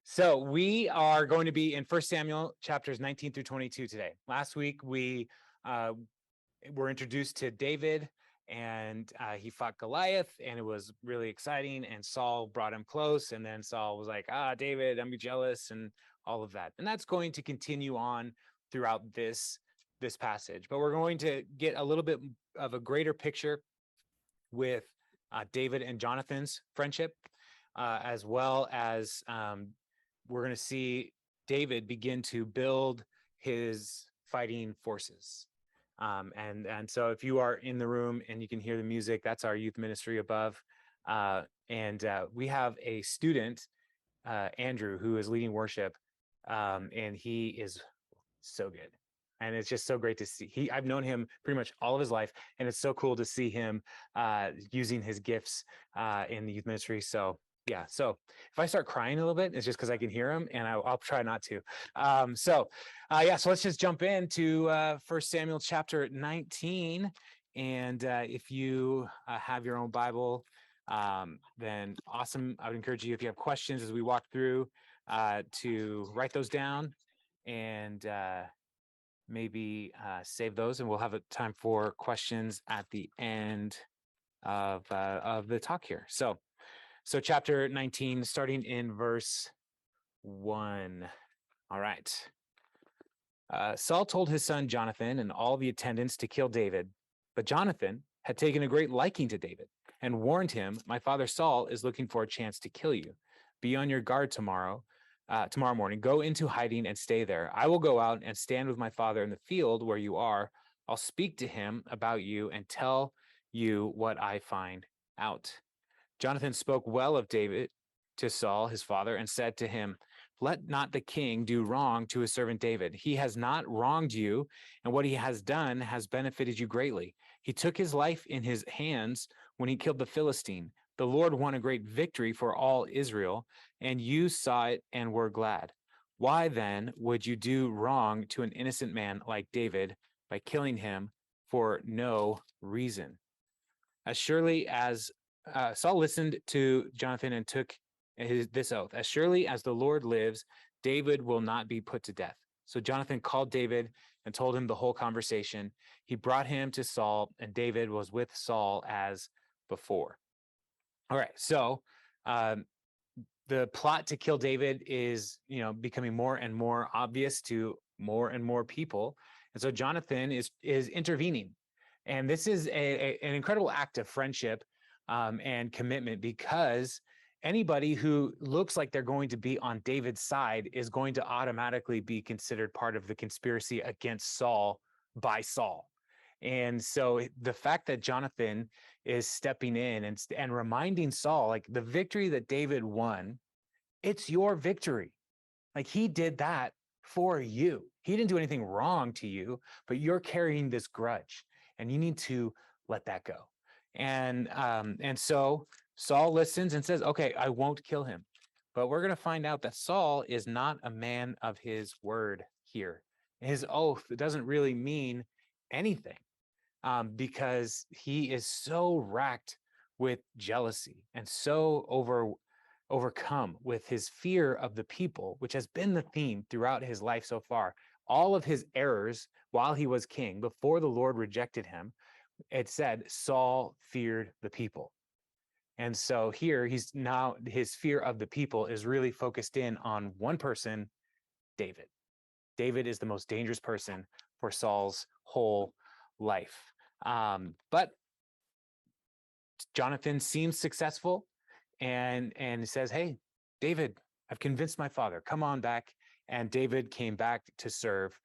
So we are going to be in 1 Samuel chapters 19 through 22 today. Last week, we were introduced to David, and he fought Goliath, and it was really exciting, and Saul brought him close, and then Saul was like, David, I'm jealous, and all of that. And that's going to continue on throughout this passage. But we're going to get a little bit of a greater picture with David and Jonathan's friendship, as well as we're going to see David begin to build his fighting forces. And so if you are in the room and you can hear the music, that's our youth ministry above. And we have a student, Andrew, who is leading worship, and he is so good. And it's just so great to see. I've known him pretty much all of his life, and it's so cool to see him using his gifts in the youth ministry. So yeah, so if I start crying a little bit, it's just because I can hear him, and I'll try not to. So let's just jump into 1 Samuel chapter 19. And if you have your own Bible, then awesome. I would encourage you, if you have questions as we walk through, to write those down and maybe save those, and we'll have a time for questions at the end of the talk here. So chapter 19, starting in verse 1. All right. Saul told his son Jonathan and all the attendants to kill David, but Jonathan had taken a great liking to David and warned him, "My father Saul is looking for a chance to kill you. Be on your guard tomorrow morning. Go into hiding and stay there. I will go out and stand with my father in the field where you are. I'll speak to him about you and tell you what I find out." Jonathan spoke well of David to Saul, his father, and said to him, "Let not the king do wrong to his servant David. He has not wronged you, and what he has done has benefited you greatly. He took his life in his hands when he killed the Philistine. The Lord won a great victory for all Israel, and you saw it and were glad. Why then would you do wrong to an innocent man like David by killing him for no reason?" As surely as Saul listened to Jonathan and took this oath, "As surely as the Lord lives, David will not be put to death." So Jonathan called David and told him the whole conversation. He brought him to Saul, and David was with Saul as before. All right, so the plot to kill David is, becoming more and more obvious to more and more people, and so Jonathan is intervening, and this is an incredible act of friendship and commitment, because anybody who looks like they're going to be on David's side is going to automatically be considered part of the conspiracy against Saul by Saul. And so the fact that Jonathan is stepping in and reminding Saul, like, the victory that David won, it's your victory. Like, he did that for you. He didn't do anything wrong to you, but you're carrying this grudge, and you need to let that go. And so Saul listens and says, "Okay, I won't kill him." But we're going to find out that Saul is not a man of his word here. His oath doesn't really mean anything, because he is so racked with jealousy and so overcome with his fear of the people, which has been the theme throughout his life so far. All of his errors while he was king, before the Lord rejected him, it said Saul feared the people. And so here his fear of the people is really focused in on one person, David. David is the most dangerous person for Saul's whole life. But Jonathan seems successful and says, "Hey, David, I've convinced my father. Come on back." And David came back to serve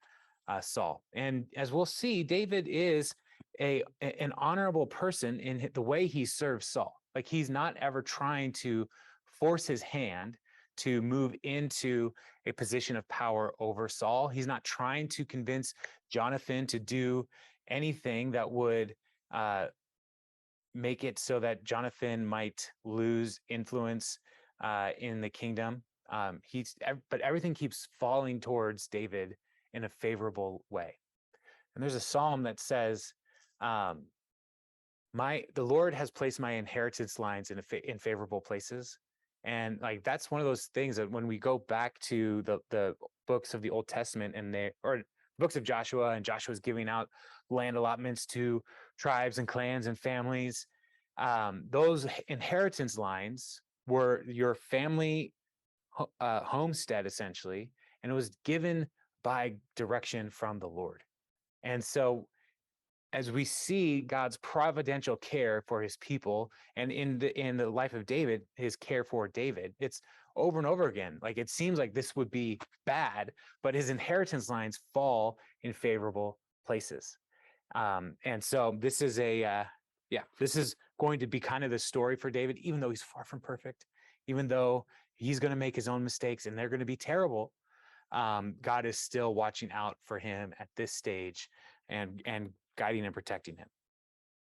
Saul. And as we'll see, David is an honorable person in the way he serves Saul. Like, he's not ever trying to force his hand to move into a position of power over Saul. He's not trying to convince Jonathan to do anything that would make it so that Jonathan might lose influence in the kingdom. But everything keeps falling towards David in a favorable way. And there's a psalm that says, "The Lord has placed my inheritance lines in favorable places. And like that's one of those things that when we go back to the books of the Old Testament and they or books of Joshua, and Joshua's giving out land allotments to tribes and clans and families, those inheritance lines were your family homestead essentially, and it was given by direction from the Lord. And so as we see God's providential care for his people, and in the life of David, his care for David, it's over and over again. Like it seems like this would be bad, but his inheritance lines fall in favorable places. And so this is this is going to be kind of the story for David, even though he's far from perfect, even though he's going to make his own mistakes and they're going to be terrible. God is still watching out for him at this stage and guiding and protecting him.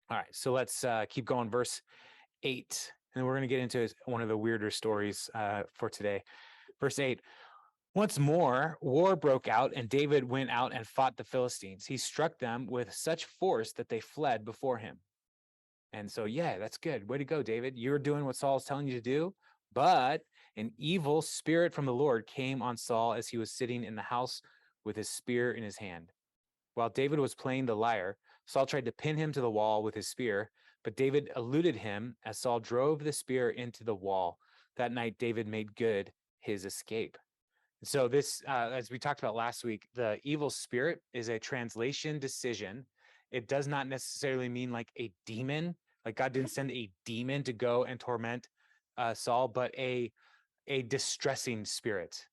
All right, so let's keep going. Verse 8, and then we're going to get into one of the weirder stories for today. Verse 8. Once more, war broke out, and David went out and fought the Philistines. He struck them with such force that they fled before him. And so, yeah, that's good. Way to go, David. You're doing what Saul's telling you to do. But an evil spirit from the Lord came on Saul as he was sitting in the house with his spear in his hand. While David was playing the lyre, Saul tried to pin him to the wall with his spear, but David eluded him as Saul drove the spear into the wall. That night, David made good his escape. So this, as we talked about last week, the evil spirit is a translation decision. It does not necessarily mean like a demon. Like God didn't send a demon to go and torment Saul, but a distressing spirit.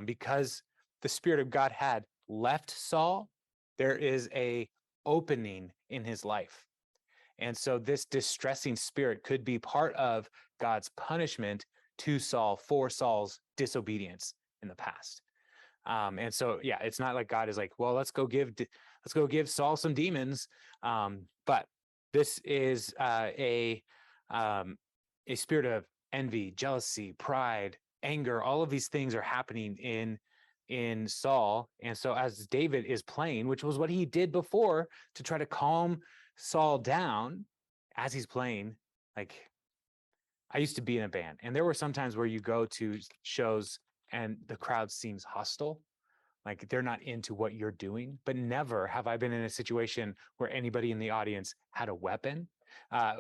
Because the Spirit of God had left Saul, there is a opening in his life. And so this distressing spirit could be part of God's punishment to Saul for Saul's disobedience in the past. And so, yeah, it's not like God is like, well, let's go give Saul some demons. But this is a spirit of envy, jealousy, pride, anger. All of these things are happening in Saul. And so as David is playing, which was what he did before to try to calm Saul down as he's playing, like I used to be in a band, and there were some times where you go to shows and the crowd seems hostile, like they're not into what you're doing. But never have I been in a situation where anybody in the audience had a weapon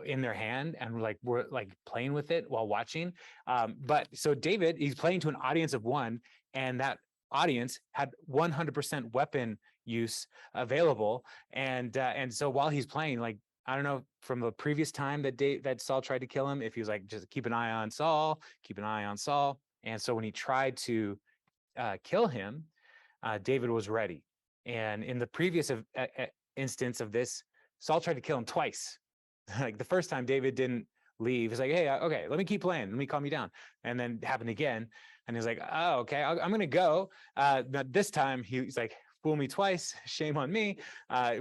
in their hand and we're like playing with it while watching. But so David, he's playing to an audience of one, and that audience had 100% weapon use available. And so while he's playing, like I don't know from the previous time that Saul tried to kill him, if he was like, just keep an eye on Saul, keep an eye on Saul. And so when he tried to kill him, David was ready. And in the previous instance of this, Saul tried to kill him twice. Like the first time David didn't leave. He's like, hey, okay, let me keep playing. Let me calm you down. And then it happened again. And he's like, oh, okay, I'm going to go. But this time he's like, fool me twice. Shame on me.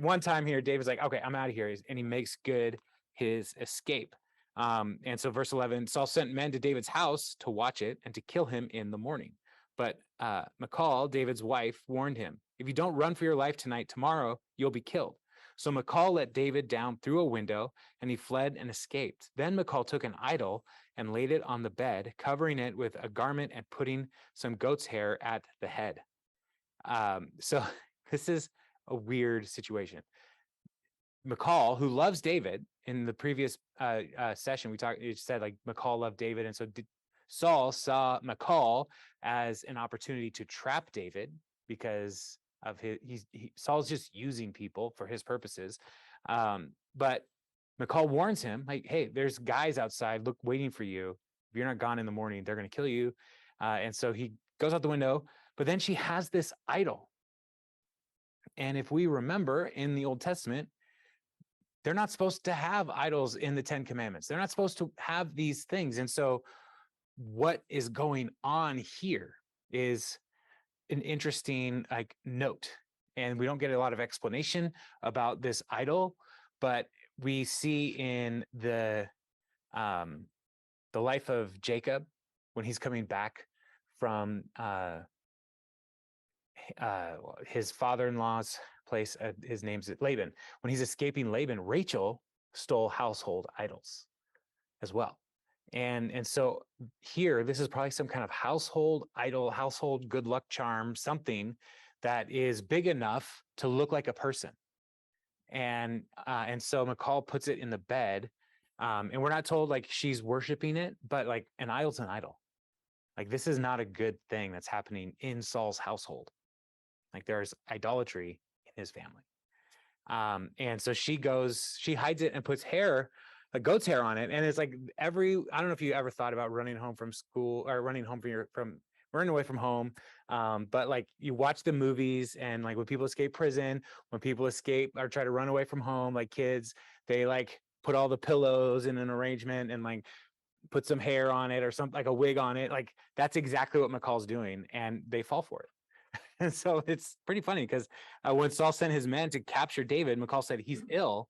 One time here, David's like, okay, I'm out of here. And he makes good his escape. And so verse 11, Saul sent men to David's house to watch it and to kill him in the morning. But Michal, David's wife, warned him, if you don't run for your life tonight, tomorrow you'll be killed. So Michal let David down through a window, and he fled and escaped. Then Michal took an idol and laid it on the bed, covering it with a garment and putting some goat's hair at the head. So this is a weird situation. Michal, who loves David, in the previous session, it said like Michal loved David. And so Saul saw Michal as an opportunity to trap David because of Saul's just using people for his purposes. But Michal warns him, like, hey, there's guys outside waiting for you. If you're not gone in the morning, they're going to kill you. And so he goes out the window, but then she has this idol. And if we remember in the Old Testament, they're not supposed to have idols in the 10 Commandments. They're not supposed to have these things. And so what is going on here is an interesting note. And we don't get a lot of explanation about this idol, but we see in the life of Jacob when he's coming back from his father-in-law's place. His name's Laban. When he's escaping Laban, Rachel stole household idols as well. And so here, this is probably some kind of household idol, household good luck charm, something that is big enough to look like a person. And so McCall puts it in the bed, and we're not told like she's worshiping it, but like an idol's an idol. Like this is not a good thing that's happening in Saul's household. Like there's idolatry in his family. And so she hides it and puts hair, a goat's hair on it. And it's like I don't know if you ever thought about running home from school or running home from running away from home. But like you watch the movies and like when people escape prison, when people escape or try to run away from home, like kids, they like put all the pillows in an arrangement and like put some hair on it or something like a wig on it. Like that's exactly what McCall's doing. And they fall for it. And so it's pretty funny because when Saul sent his men to capture David, McCall said he's ill.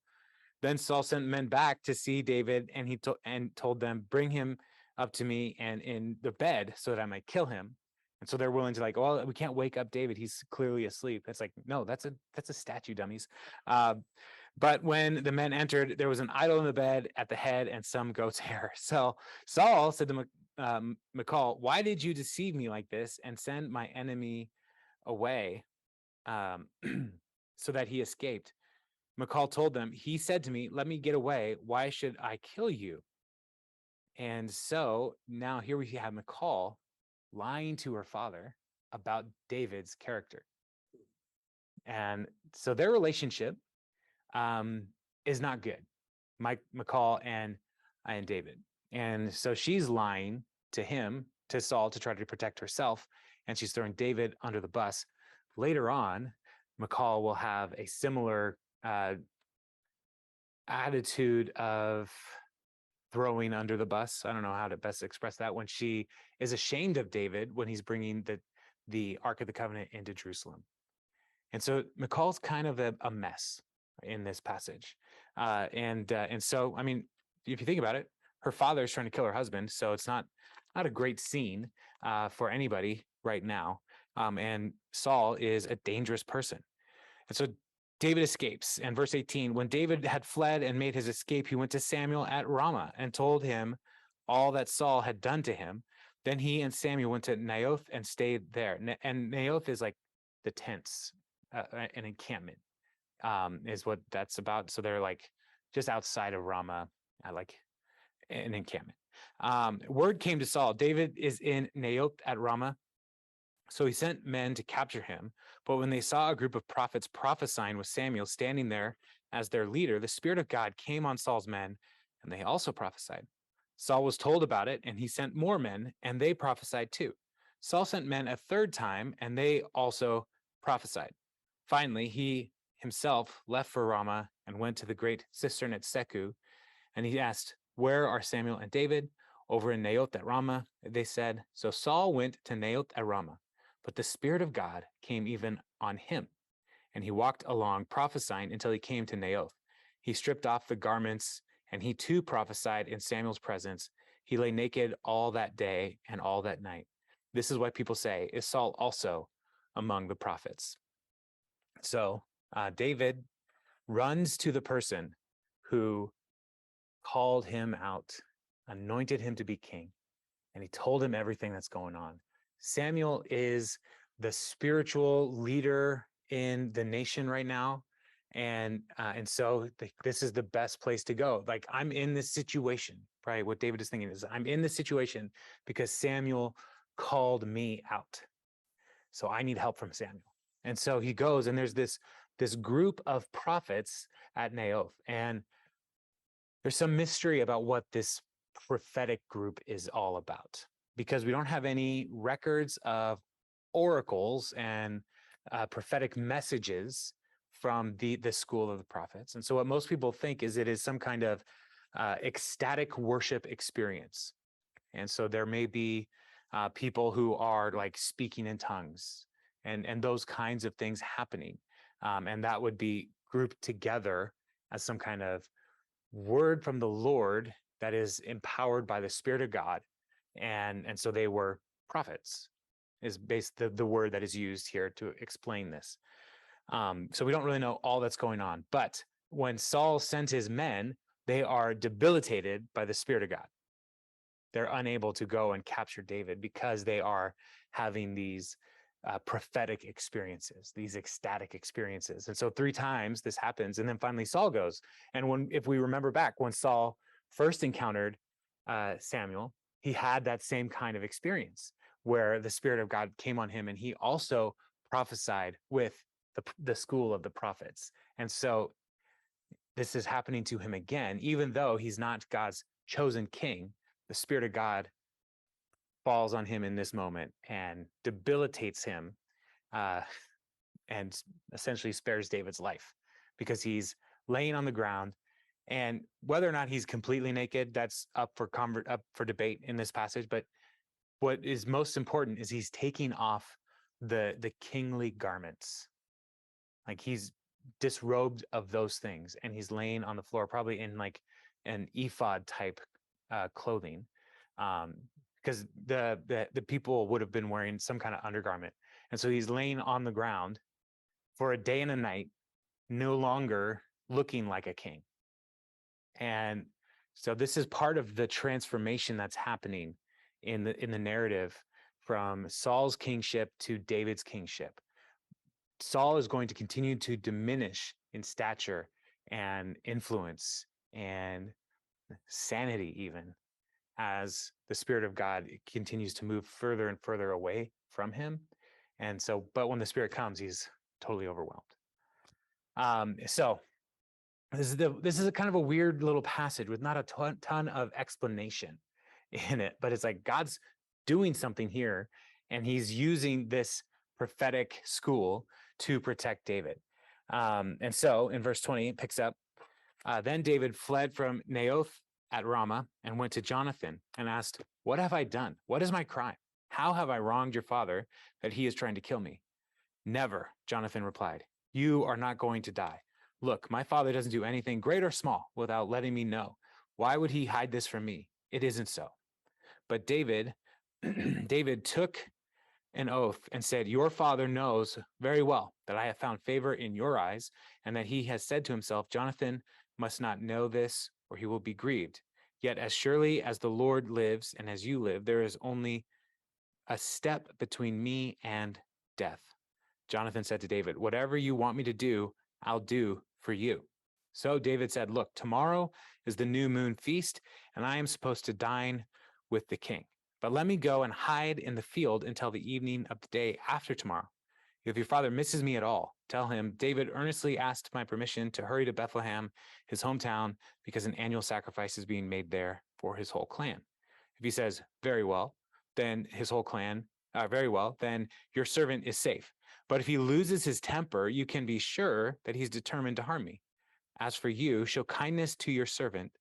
Then Saul sent men back to see David, and he told them, "Bring him up to me and in the bed so that I might kill him." And so they're willing to like, well, we can't wake up David. He's clearly asleep. It's like, no, that's a statue, dummies. But when the men entered, there was an idol in the bed at the head and some goat's hair. So Saul said to McCall, "Why did you deceive me like this and send my enemy away so that he escaped?" McCall told them, "He said to me, 'Let me get away. Why should I kill you?'" And so now here we have McCall lying to her father about David's character. And so their relationship is not good, McCall and David. And so she's lying to him, to Saul, to try to protect herself, and she's throwing David under the bus. Later on, McCall will have a similar attitude of throwing under the bus. I don't know how to best express that, when she is ashamed of David when he's bringing the Ark of the Covenant into Jerusalem. And so McCall's kind of a mess in this passage. And so, I mean, if you think about it, her father is trying to kill her husband. So it's not a great scene for anybody right now. And Saul is a dangerous person. And so David escapes. And verse 18, when David had fled and made his escape, he went to Samuel at Ramah and told him all that Saul had done to him. Then he and Samuel went to Naioth and stayed there. And Naioth is like the tents, an encampment, is what that's about. So they're like just outside of Ramah, like an encampment. Word came to Saul, David is in Naioth at Ramah. So he sent men to capture him. But when they saw a group of prophets prophesying with Samuel standing there as their leader, the Spirit of God came on Saul's men, and they also prophesied. Saul was told about it, and he sent more men, and they prophesied too. Saul sent men a third time, and they also prophesied. Finally, he himself left for Ramah and went to the great cistern at Seku, and he asked, "Where are Samuel and David?" "Over in Naioth at Ramah," they said. So Saul went to Naioth at Ramah. But the Spirit of God came even on him, and he walked along prophesying until he came to Naioth. He stripped off the garments, and he too prophesied in Samuel's presence. He lay naked all that day and all that night. This is why people say, is Saul also among the prophets? So David runs to the person who called him out, anointed him to be king, and he told him everything that's going on. Samuel is the spiritual leader in the nation right now. And so this is the best place to go. Like, I'm in this situation, right? What David is thinking is, I'm in this situation because Samuel called me out. So I need help from Samuel. And so he goes, and there's this group of prophets at Naioth. And there's some mystery about what this prophetic group is all about, because we don't have any records of oracles and prophetic messages from the school of the prophets. And so what most people think is it is some kind of ecstatic worship experience. And so there may be people who are like speaking in tongues and those kinds of things happening. And that would be grouped together as some kind of word from the Lord that is empowered by the Spirit of God. And so they were prophets, is the word that is used here to explain this. So we don't really know all that's going on. But when Saul sent his men, they are debilitated by the Spirit of God. they're unable to go and capture David because they are having these prophetic experiences, these ecstatic experiences. And so 3 times this happens, and then finally Saul goes. And if we remember back, when Saul first encountered Samuel, he had that same kind of experience where the Spirit of God came on him, and he also prophesied with the school of the prophets. And so this is happening to him again, even though he's not God's chosen king. The Spirit of God falls on him in this moment and debilitates him, and essentially spares David's life, because he's laying on the ground. And whether or not he's completely naked, that's up for debate in this passage. But what is most important is he's taking off the kingly garments. Like, he's disrobed of those things, and he's laying on the floor, probably in like an ephod type clothing, because the people would have been wearing some kind of undergarment. And so he's laying on the ground for a day and a night, no longer looking like a king. And so this is part of the transformation that's happening in the narrative from Saul's kingship to David's kingship. Saul is going to continue to diminish in stature and influence and sanity, even as the Spirit of God continues to move further and further away from him. And so, but when the Spirit comes, he's totally overwhelmed. So this is a kind of a weird little passage with not a ton of explanation in it, but it's like God's doing something here, and he's using this prophetic school to protect David. And so in verse 20, it picks up, then David fled from Naoth at Ramah and went to Jonathan and asked, "What have I done? What is my crime? How have I wronged your father that he is trying to kill me?" "Never," Jonathan replied. "You are not going to die. Look, my father doesn't do anything great or small without letting me know. Why would he hide this from me? It isn't so." But David took an oath and said, "Your father knows very well that I have found favor in your eyes, and that he has said to himself, 'Jonathan must not know this, or he will be grieved.' Yet as surely as the Lord lives and as you live, there is only a step between me and death." Jonathan said to David, "Whatever you want me to do, I'll do for you." So David said, "Look, tomorrow is the new moon feast, and I am supposed to dine with the king. But let me go and hide in the field until the evening of the day after tomorrow. If your father misses me at all, tell him, 'David earnestly asked my permission to hurry to Bethlehem, his hometown, because an annual sacrifice is being made there for his whole clan.' If he says, 'Very well,' then his whole clan, 'Very well,' then your servant is safe. But if he loses his temper, you can be sure that he's determined to harm me. As for you, show kindness to your servant,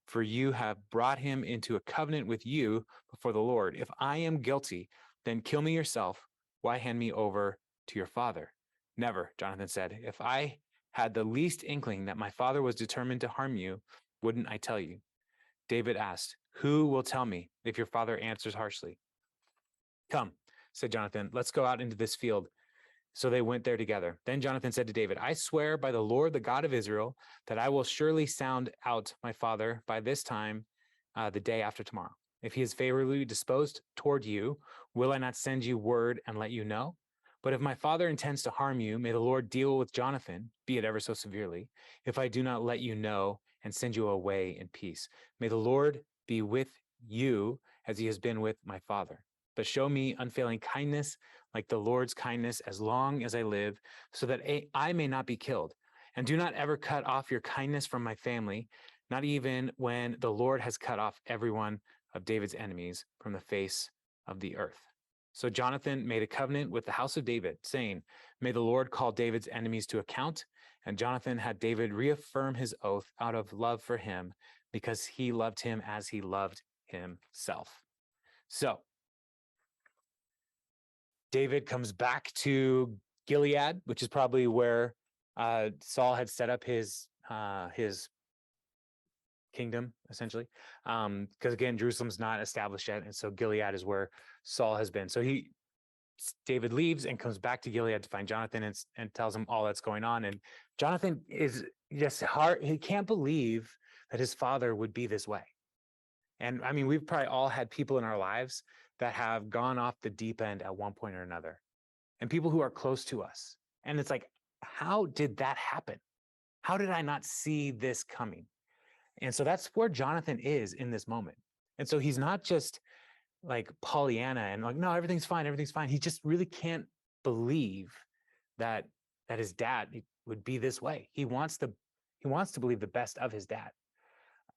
for you have brought him into a covenant with you before the Lord. If I am guilty, then kill me yourself. Why hand me over to your father?" "Never," Jonathan said. "If I had the least inkling that my father was determined to harm you, wouldn't I tell you?" David asked, "Who will tell me if your father answers harshly?" "Come," said Jonathan, "let's go out into this field." So they went there together. Then Jonathan said to David, "I swear by the Lord, the God of Israel, that I will surely sound out my father by this time, the day after tomorrow. If he is favorably disposed toward you, will I not send you word and let you know? But if my father intends to harm you, may the Lord deal with Jonathan, be it ever so severely, if I do not let you know and send you away in peace. May the Lord be with you as he has been with my father. But show me unfailing kindness like the Lord's kindness as long as I live, so that I may not be killed. And do not ever cut off your kindness from my family, not even when the Lord has cut off every one of David's enemies from the face of the earth." So Jonathan made a covenant with the house of David, saying, "May the Lord call David's enemies to account." And Jonathan had David reaffirm his oath out of love for him, because he loved him as he loved himself. So David comes back to Gilead, which is probably where Saul had set up his kingdom, essentially, because again, Jerusalem's not established yet, and so Gilead is where Saul has been. So David leaves and comes back to Gilead to find Jonathan and tells him all that's going on. And Jonathan is just he can't believe that his father would be this way. And I mean, we've probably all had people in our lives that have gone off the deep end at one point or another, and people who are close to us. And it's like, how did that happen? How did I not see this coming? And so that's where Jonathan is in this moment. And so he's not just like Pollyanna and like, no, everything's fine, everything's fine. He just really can't believe that his dad would be this way. He wants to believe the best of his dad.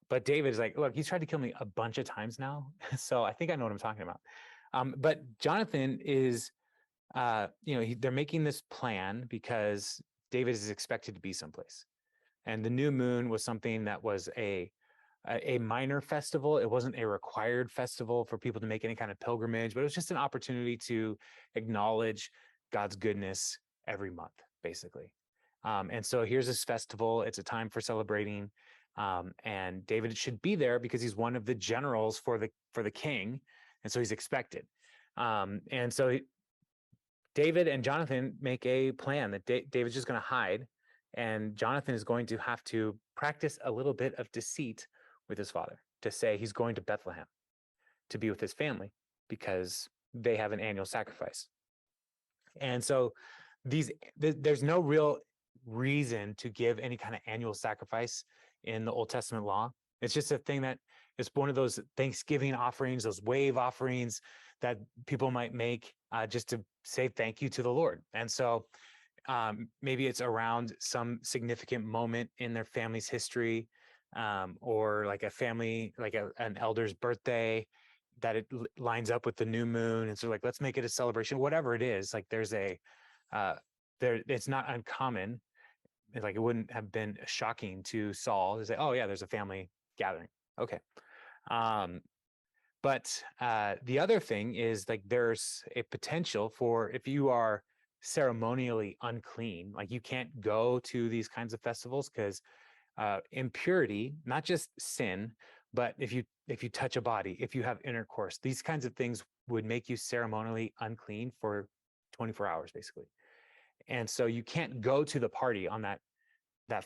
But David is like, look, he's tried to kill me a bunch of times now. So I think I know what I'm talking about. But Jonathan is, they're making this plan because David is expected to be someplace. And the new moon was something that was a minor festival. It wasn't a required festival for people to make any kind of pilgrimage, but it was just an opportunity to acknowledge God's goodness every month, basically. And so here's this festival. It's a time for celebrating. And David should be there because he's one of the generals for the king. And so he's expected. And so David and Jonathan make a plan that David's just going to hide. And Jonathan is going to have to practice a little bit of deceit with his father to say he's going to Bethlehem to be with his family because they have an annual sacrifice. And so there's no real reason to give any kind of annual sacrifice in the Old Testament law. It's just a thing that it's one of those Thanksgiving offerings, those wave offerings that people might make just to say thank you to the Lord. And so maybe it's around some significant moment in their family's history, or like a family, like an elder's birthday, that it lines up with the new moon. And so like, let's make it a celebration, whatever it is. Like there's it's not uncommon. Like it wouldn't have been shocking to Saul to say, oh yeah, there's a family gathering. Okay. But the other thing is like, there's a potential for, if you are ceremonially unclean, like you can't go to these kinds of festivals because impurity, not just sin, but if you touch a body, if you have intercourse, these kinds of things would make you ceremonially unclean for 24 hours, basically. And so you can't go to the party on that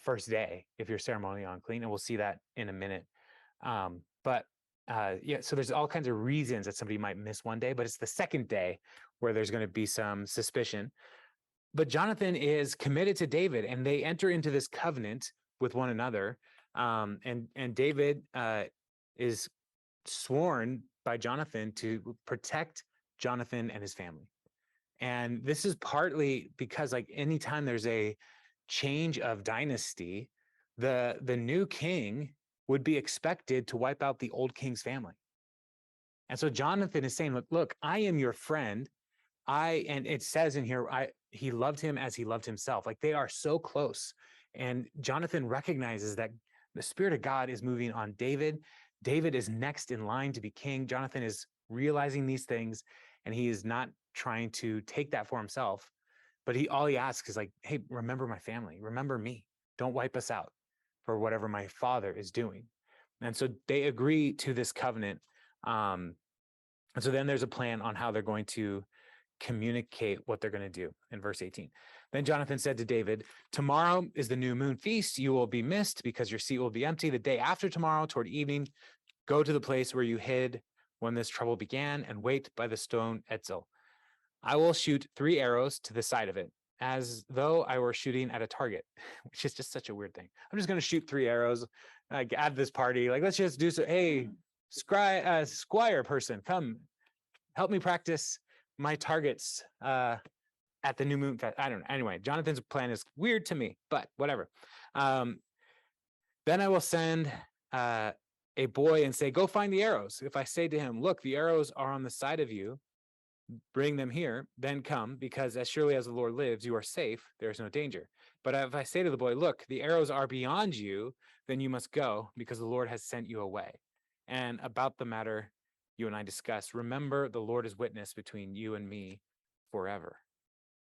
first day if you're ceremonially unclean, and we'll see that in a minute. So there's all kinds of reasons that somebody might miss one day, but it's the second day where there's going to be some suspicion. But Jonathan is committed to David, and they enter into this covenant with one another. And David is sworn by Jonathan to protect Jonathan and his family. And this is partly because like anytime there's a change of dynasty, the new king would be expected to wipe out the old king's family. And so Jonathan is saying, look, I am your friend. And it says in here, he loved him as he loved himself. Like they are so close. And Jonathan recognizes that the Spirit of God is moving on David. David is next in line to be king. Jonathan is realizing these things, and he is not trying to take that for himself. But all he asks is like, hey, remember my family, remember me. Don't wipe us out for whatever my father is doing. And so they agree to this covenant. And so then there's a plan on how they're going to communicate what they're going to do in verse 18. Then Jonathan said to David, tomorrow is the new moon feast. You will be missed because your seat will be empty. The day after tomorrow, toward evening, go to the place where you hid when this trouble began and wait by the stone Etzel. I will shoot 3 arrows to the side of it, as though I were shooting at a target, which is just such a weird thing. I'm just going to shoot 3 arrows at this party. Like, let's just do so. Hey, squire person, come help me practice my targets at the new moon fest. I don't know. Anyway, Jonathan's plan is weird to me, but whatever. Then I will send a boy and say, go find the arrows. If I say to him, look, the arrows are on the side of you, bring them here, then come, because as surely as the Lord lives, you are safe. There is no danger. But if I say to the boy, look, the arrows are beyond you, then you must go, because the Lord has sent you away. And about the matter you and I discussed, remember the Lord is witness between you and me forever.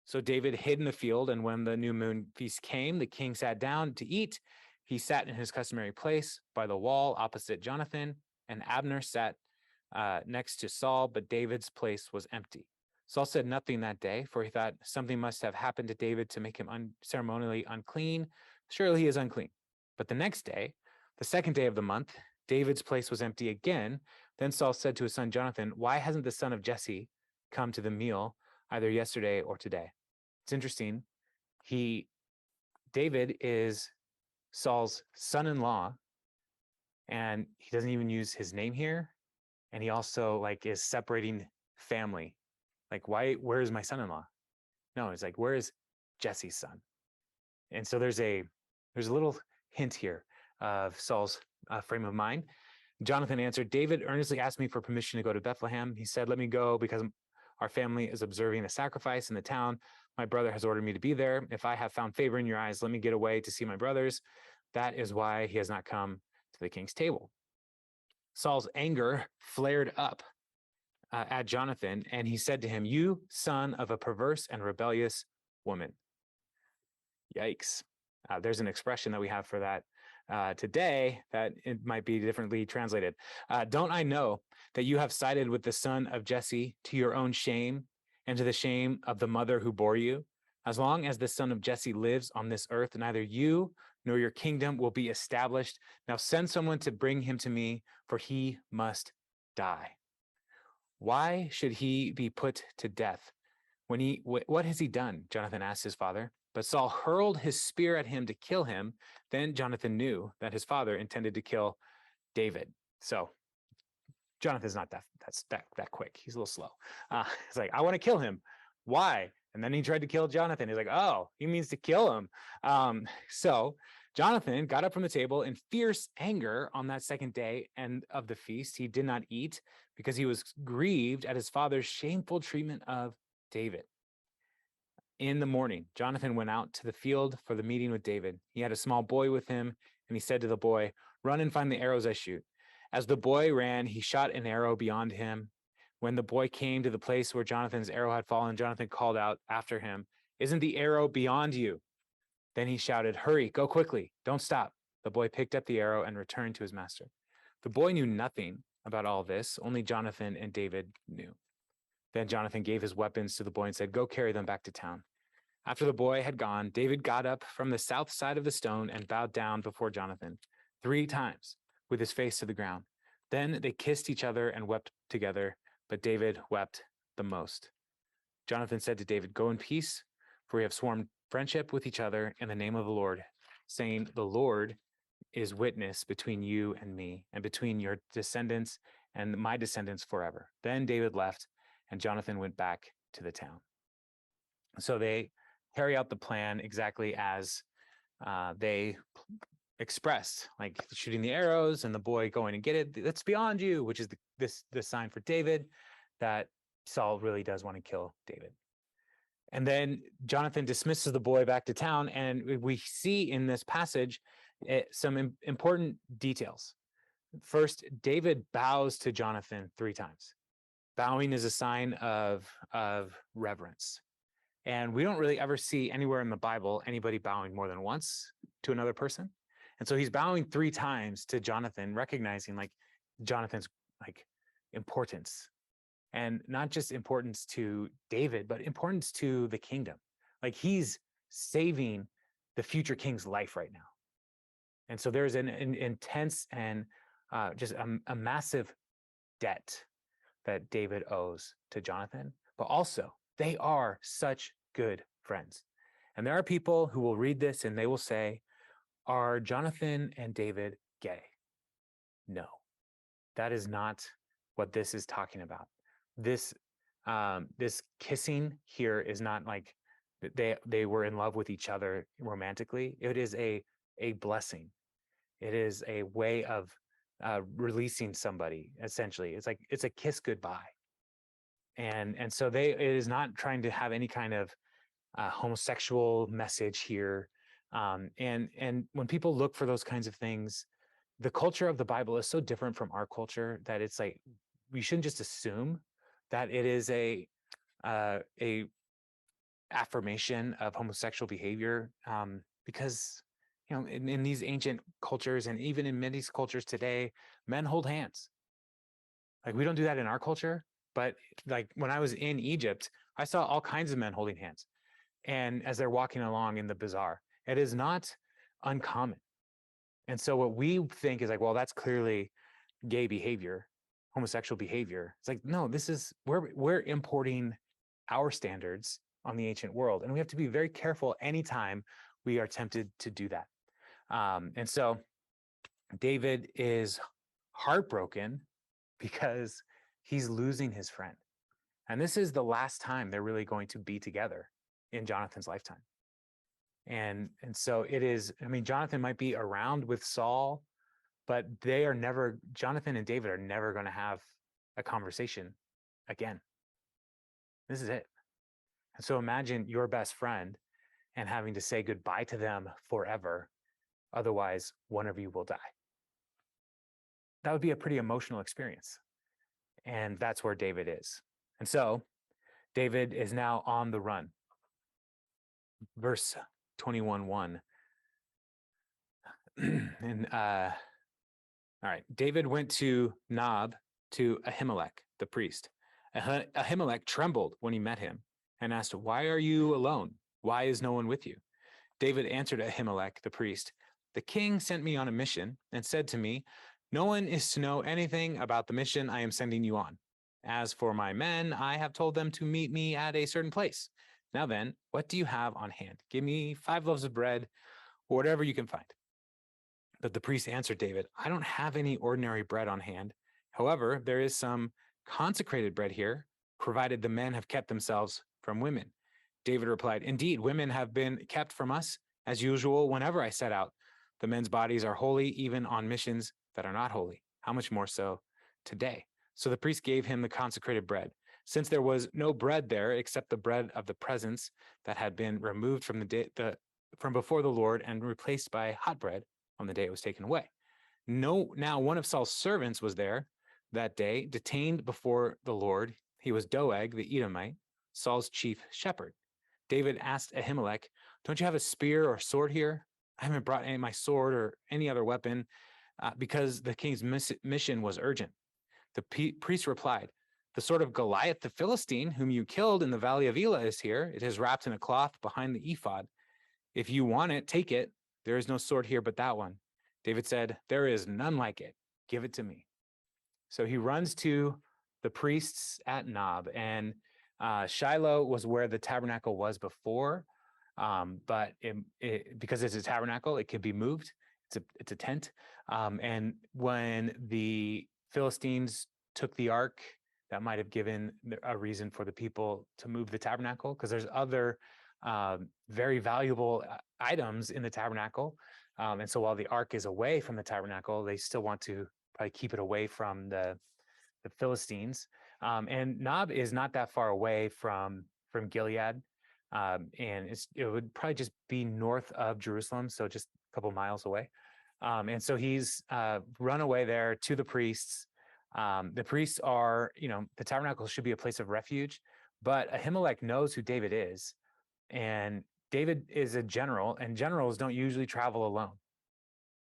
So David hid in the field, and when the new moon feast came, the king sat down to eat. He sat in his customary place by the wall opposite Jonathan, and Abner sat next to Saul, but David's place was empty. Saul said nothing that day, for he thought something must have happened to David to make him ceremonially unclean. Surely he is unclean. But the next day, the second day of the month, David's place was empty again. Then Saul said to his son Jonathan, why hasn't the son of Jesse come to the meal either yesterday or today? It's interesting. David is Saul's son-in-law, and he doesn't even use his name here. And he also like is separating family. Like, where is my son-in-law? No, it's like, where is Jesse's son? And so there's a little hint here of Saul's frame of mind. Jonathan answered, David earnestly asked me for permission to go to Bethlehem. He said, let me go because our family is observing a sacrifice in the town. My brother has ordered me to be there. If I have found favor in your eyes, let me get away to see my brothers. That is why he has not come to the king's table. Saul's anger flared up at Jonathan, and he said to him, you son of a perverse and rebellious woman. Yikes. There's an expression that we have for that today that it might be differently translated. Don't I know that you have sided with the son of Jesse to your own shame and to the shame of the mother who bore you? As long as the son of Jesse lives on this earth, neither you nor your kingdom will be established. Now send someone to bring him to me, for he must die. Why should he be put to death? What has he done? Jonathan asked his father. But Saul hurled his spear at him to kill him. Then Jonathan knew that his father intended to kill David. So Jonathan's not that quick. He's a little slow. It's like, I want to kill him. Why? And then he tried to kill Jonathan. He's like, oh, he means to kill him. So Jonathan got up from the table in fierce anger on that second day and of the feast. He did not eat because he was grieved at his father's shameful treatment of David. In the morning, Jonathan went out to the field for the meeting with David. He had a small boy with him, and he said to the boy, run and find the arrows I shoot. As the boy ran, he shot an arrow beyond him. When the boy came to the place where Jonathan's arrow had fallen, Jonathan called out after him, isn't the arrow beyond you? Then he shouted, hurry, go quickly, don't stop. The boy picked up the arrow and returned to his master. The boy knew nothing about all this, only Jonathan and David knew. Then Jonathan gave his weapons to the boy and said, go carry them back to town. After the boy had gone, David got up from the south side of the stone and bowed down before Jonathan 3 times with his face to the ground. Then they kissed each other and wept together, but David wept the most. Jonathan said to David, go in peace, for we have sworn friendship with each other in the name of the Lord, saying, the Lord is witness between you and me, and between your descendants and my descendants forever. Then David left, and Jonathan went back to the town. So they carry out the plan exactly as they expressed, like shooting the arrows and the boy going and get it. That's beyond you, which is the sign for David that Saul really does want to kill David. And then Jonathan dismisses the boy back to town, and we see in this passage some important details. First, David bows to Jonathan 3 times. Bowing is a sign of reverence. And we don't really ever see anywhere in the Bible anybody bowing more than once to another person. And so he's bowing 3 times to Jonathan, recognizing like Jonathan's like importance, and not just importance to David, but importance to the kingdom. Like he's saving the future king's life right now. And so there's an intense and just a massive debt that David owes to Jonathan, but also they are such good friends. And there are people who will read this and they will say, are Jonathan and David gay? No, that is not what this is talking about. This kissing here is not like they were in love with each other romantically. It is a blessing. It is a way of releasing somebody, essentially. It's a kiss goodbye. And so it is not trying to have any kind of homosexual message here. And when people look for those kinds of things, the culture of the Bible is so different from our culture that it's like we shouldn't just assume that it is a affirmation of homosexual behavior, because in these ancient cultures and even in many cultures today, men hold hands. Like we don't do that in our culture, but like when I was in Egypt, I saw all kinds of men holding hands, and as they're walking along in the bazaar, it is not uncommon. And so what we think is like, well, that's clearly gay behavior, homosexual behavior. It's like, no, this is we're importing our standards on the ancient world, and we have to be very careful anytime we are tempted to do that. And so David is heartbroken because he's losing his friend, and this is the last time they're really going to be together in Jonathan's lifetime. And so it is. I mean, Jonathan might be around with Saul, but they are never, Jonathan and David are never going to have a conversation again. This is it. And so imagine your best friend and having to say goodbye to them forever. Otherwise, one of you will die. That would be a pretty emotional experience. And that's where David is. And so David is now on the run. Verse 21:1. And all right, David went to Nob to Ahimelech, the priest. Ahimelech trembled when he met him and asked, "Why are you alone? Why is no one with you?" David answered Ahimelech, the priest, "The king sent me on a mission and said to me, 'No one is to know anything about the mission I am sending you on. As for my men, I have told them to meet me at a certain place. Now then, what do you have on hand? Give me 5 loaves of bread, or whatever you can find.' But the priest answered David, 'I don't have any ordinary bread on hand. However, there is some consecrated bread here, provided the men have kept themselves from women.' David replied, 'Indeed, women have been kept from us, as usual, whenever I set out. The men's bodies are holy, even on missions that are not holy. How much more so today?' So the priest gave him the consecrated bread. Since there was no bread there except the bread of the presence that had been removed from from before the Lord and replaced by hot bread on the day it was taken away. Now one of Saul's servants was there that day, detained before the Lord. He was Doeg the Edomite, Saul's chief shepherd. David asked Ahimelech, 'Don't you have a spear or sword here?' 'I haven't brought my sword or any other weapon because the king's mission was urgent.' The priest replied, 'The sword of Goliath the Philistine, whom you killed in the valley of Elah, is here. It is wrapped in a cloth behind the ephod. If you want it, take it. There is no sword here but that one.' David said, 'There is none like it. Give it to me.' So he runs to the priests at Nob, and Shiloh was where the tabernacle was before, but because it's a tabernacle, it could be moved. It's a tent. And when the Philistines took the ark, that might have given a reason for the people to move the tabernacle, because there's other very valuable items in the tabernacle. And so while the ark is away from the tabernacle, they still want to probably keep it away from the Philistines. And Nob is not that far away from Gilead. And it would probably just be north of Jerusalem, so just a couple miles away. And so he's run away there to the priests. The priests are, the tabernacle should be a place of refuge, but Ahimelech knows who David is. And David is a general, and generals don't usually travel alone.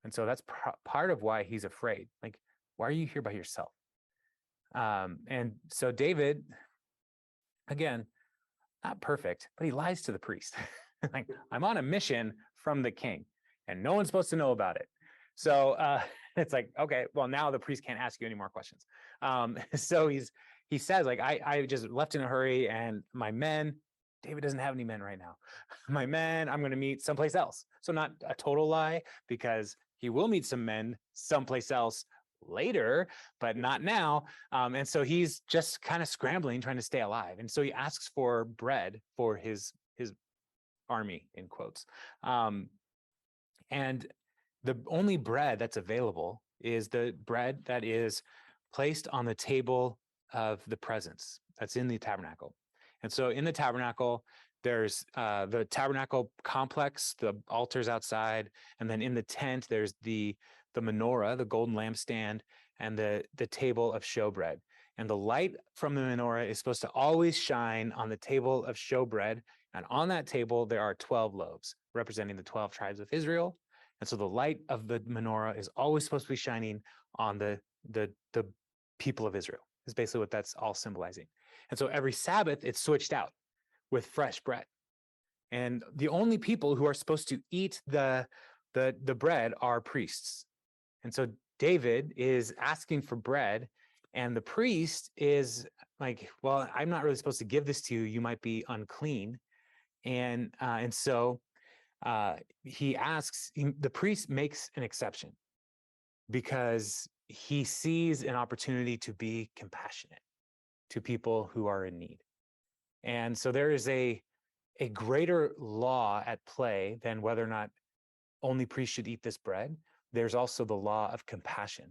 And so that's part of why he's afraid. Like, why are you here by yourself? And so David, again, not perfect, but he lies to the priest. Like, I'm on a mission from the king, and no one's supposed to know about it. So it's like, okay, well, now the priest can't ask you any more questions. So he says, like, I just left in a hurry, and my men, David doesn't have any men right now. My men, I'm going to meet someplace else. So not a total lie, because he will meet some men someplace else later, but not now. And so he's just kind of scrambling, trying to stay alive. And so he asks for bread for his army, in quotes. And the only bread that's available is the bread that is placed on the table of the presence that's in the tabernacle. And so in the tabernacle, there's the tabernacle complex, the altars outside, and then in the tent, there's the menorah, the golden lampstand, and the table of showbread. And the light from the menorah is supposed to always shine on the table of showbread. And on that table, there are 12 loaves representing the 12 tribes of Israel. And so the light of the menorah is always supposed to be shining on the people of Israel. Is basically what that's all symbolizing. And so every Sabbath, it's switched out with fresh bread. And the only people who are supposed to eat the the bread are priests. And so David is asking for bread, and the priest is like, well, I'm not really supposed to give this to you. You might be unclean. And so he asks, the priest makes an exception because he sees an opportunity to be compassionate to people who are in need. And so there is a greater law at play than whether or not only priests should eat this bread. There's also the law of compassion.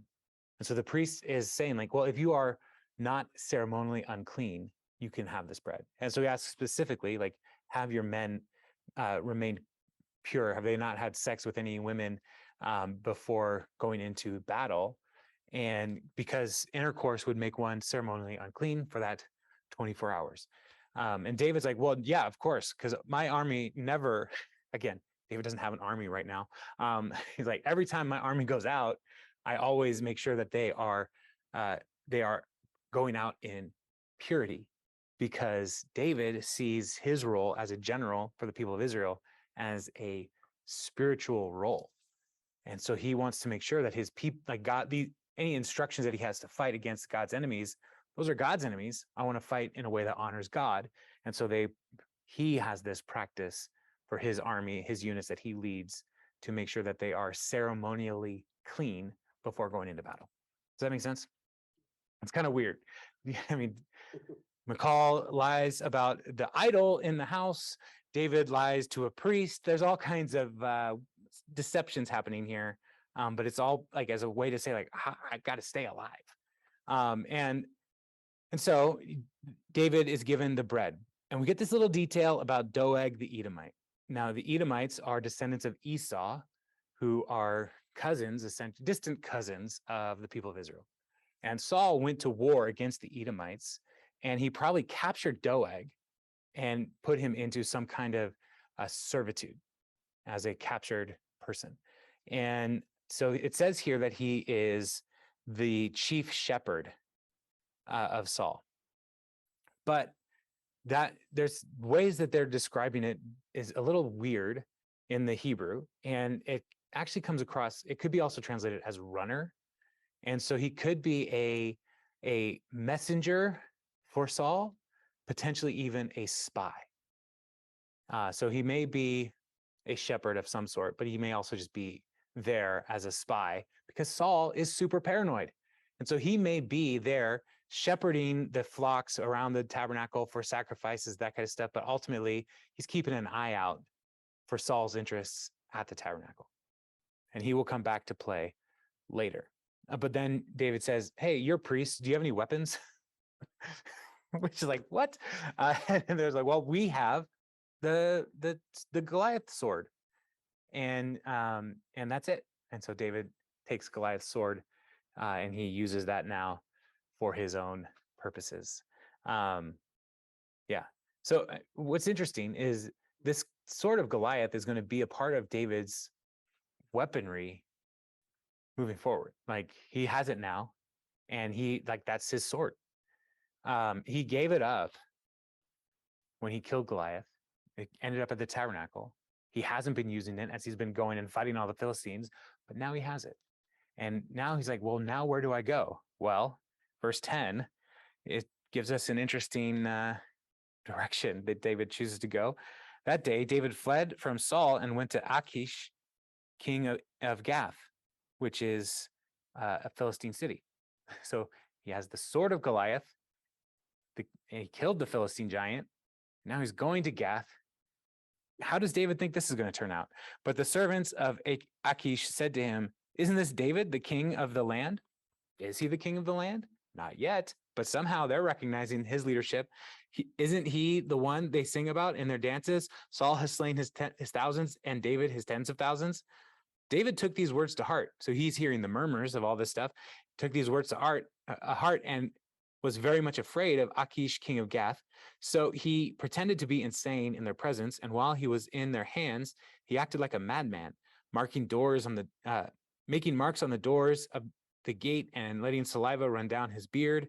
And so the priest is saying, like, well, if you are not ceremonially unclean, you can have this bread. And so he asks specifically, like, have your men remained pure? Have they not had sex with any women before going into battle? And because intercourse would make one ceremonially unclean for that 24 hours. And David's like, well, yeah, of course, because my army never, again, David doesn't have an army right now. He's like, every time my army goes out, I always make sure that they are going out in purity, because David sees his role as a general for the people of Israel as a spiritual role. And so he wants to make sure that his people, like God, any instructions that he has to fight against God's enemies, those are God's enemies. I want to fight in a way that honors God. And so he has this practice for his army, his units that he leads, to make sure that they are ceremonially clean before going into battle. Does that make sense? It's kind of weird. I mean, Michal lies about the idol in the house. David lies to a priest. There's all kinds of deceptions happening here, but it's all like as a way to say, like, I got to stay alive. And so David is given the bread, and we get this little detail about Doeg the Edomite. Now, the Edomites are descendants of Esau, who are cousins, essentially distant cousins of the people of Israel. And Saul went to war against the Edomites, and he probably captured Doeg and put him into some kind of servitude as a captured person. And so it says here that he is the chief shepherd of Saul. But that there's ways that they're describing it is a little weird in the Hebrew, and it actually comes across, it could be also translated as runner. And so he could be a messenger for Saul, potentially even a spy. So he may be a shepherd of some sort, but he may also just be there as a spy, because Saul is super paranoid. And so he may be there shepherding the flocks around the tabernacle for sacrifices, that kind of stuff. But ultimately, he's keeping an eye out for Saul's interests at the tabernacle. And he will come back to play later. But then David says, hey, you're priests. Do you have any weapons? Which is like, what? And there's like, well, we have the Goliath sword. And that's it. And so David takes Goliath's sword and he uses that now for his own purposes. Yeah. So what's interesting is this sword of Goliath is going to be a part of David's weaponry moving forward. Like, he has it now, and that's his sword. He gave it up when he killed Goliath. It ended up at the tabernacle. He hasn't been using it as he's been going and fighting all the Philistines, but now he has it. And now he's like, well, now where do I go? Well, verse 10, it gives us an interesting direction that David chooses to go. That day, David fled from Saul and went to Achish, king of Gath, which is a Philistine city. So he has the sword of Goliath. He killed the Philistine giant. Now he's going to Gath. How does David think this is going to turn out? But the servants of Achish said to him, isn't this David, the king of the land? Is he the king of the land? Not yet, but somehow they're recognizing his leadership. Isn't he the one they sing about in their dances? Saul has slain his thousands and David his tens of thousands. David took these words to heart. So he's hearing the murmurs of all this stuff, took these words to heart and was very much afraid of Achish, king of Gath. So he pretended to be insane in their presence. And while he was in their hands, he acted like a madman, making marks on the doors of the gate and letting saliva run down his beard.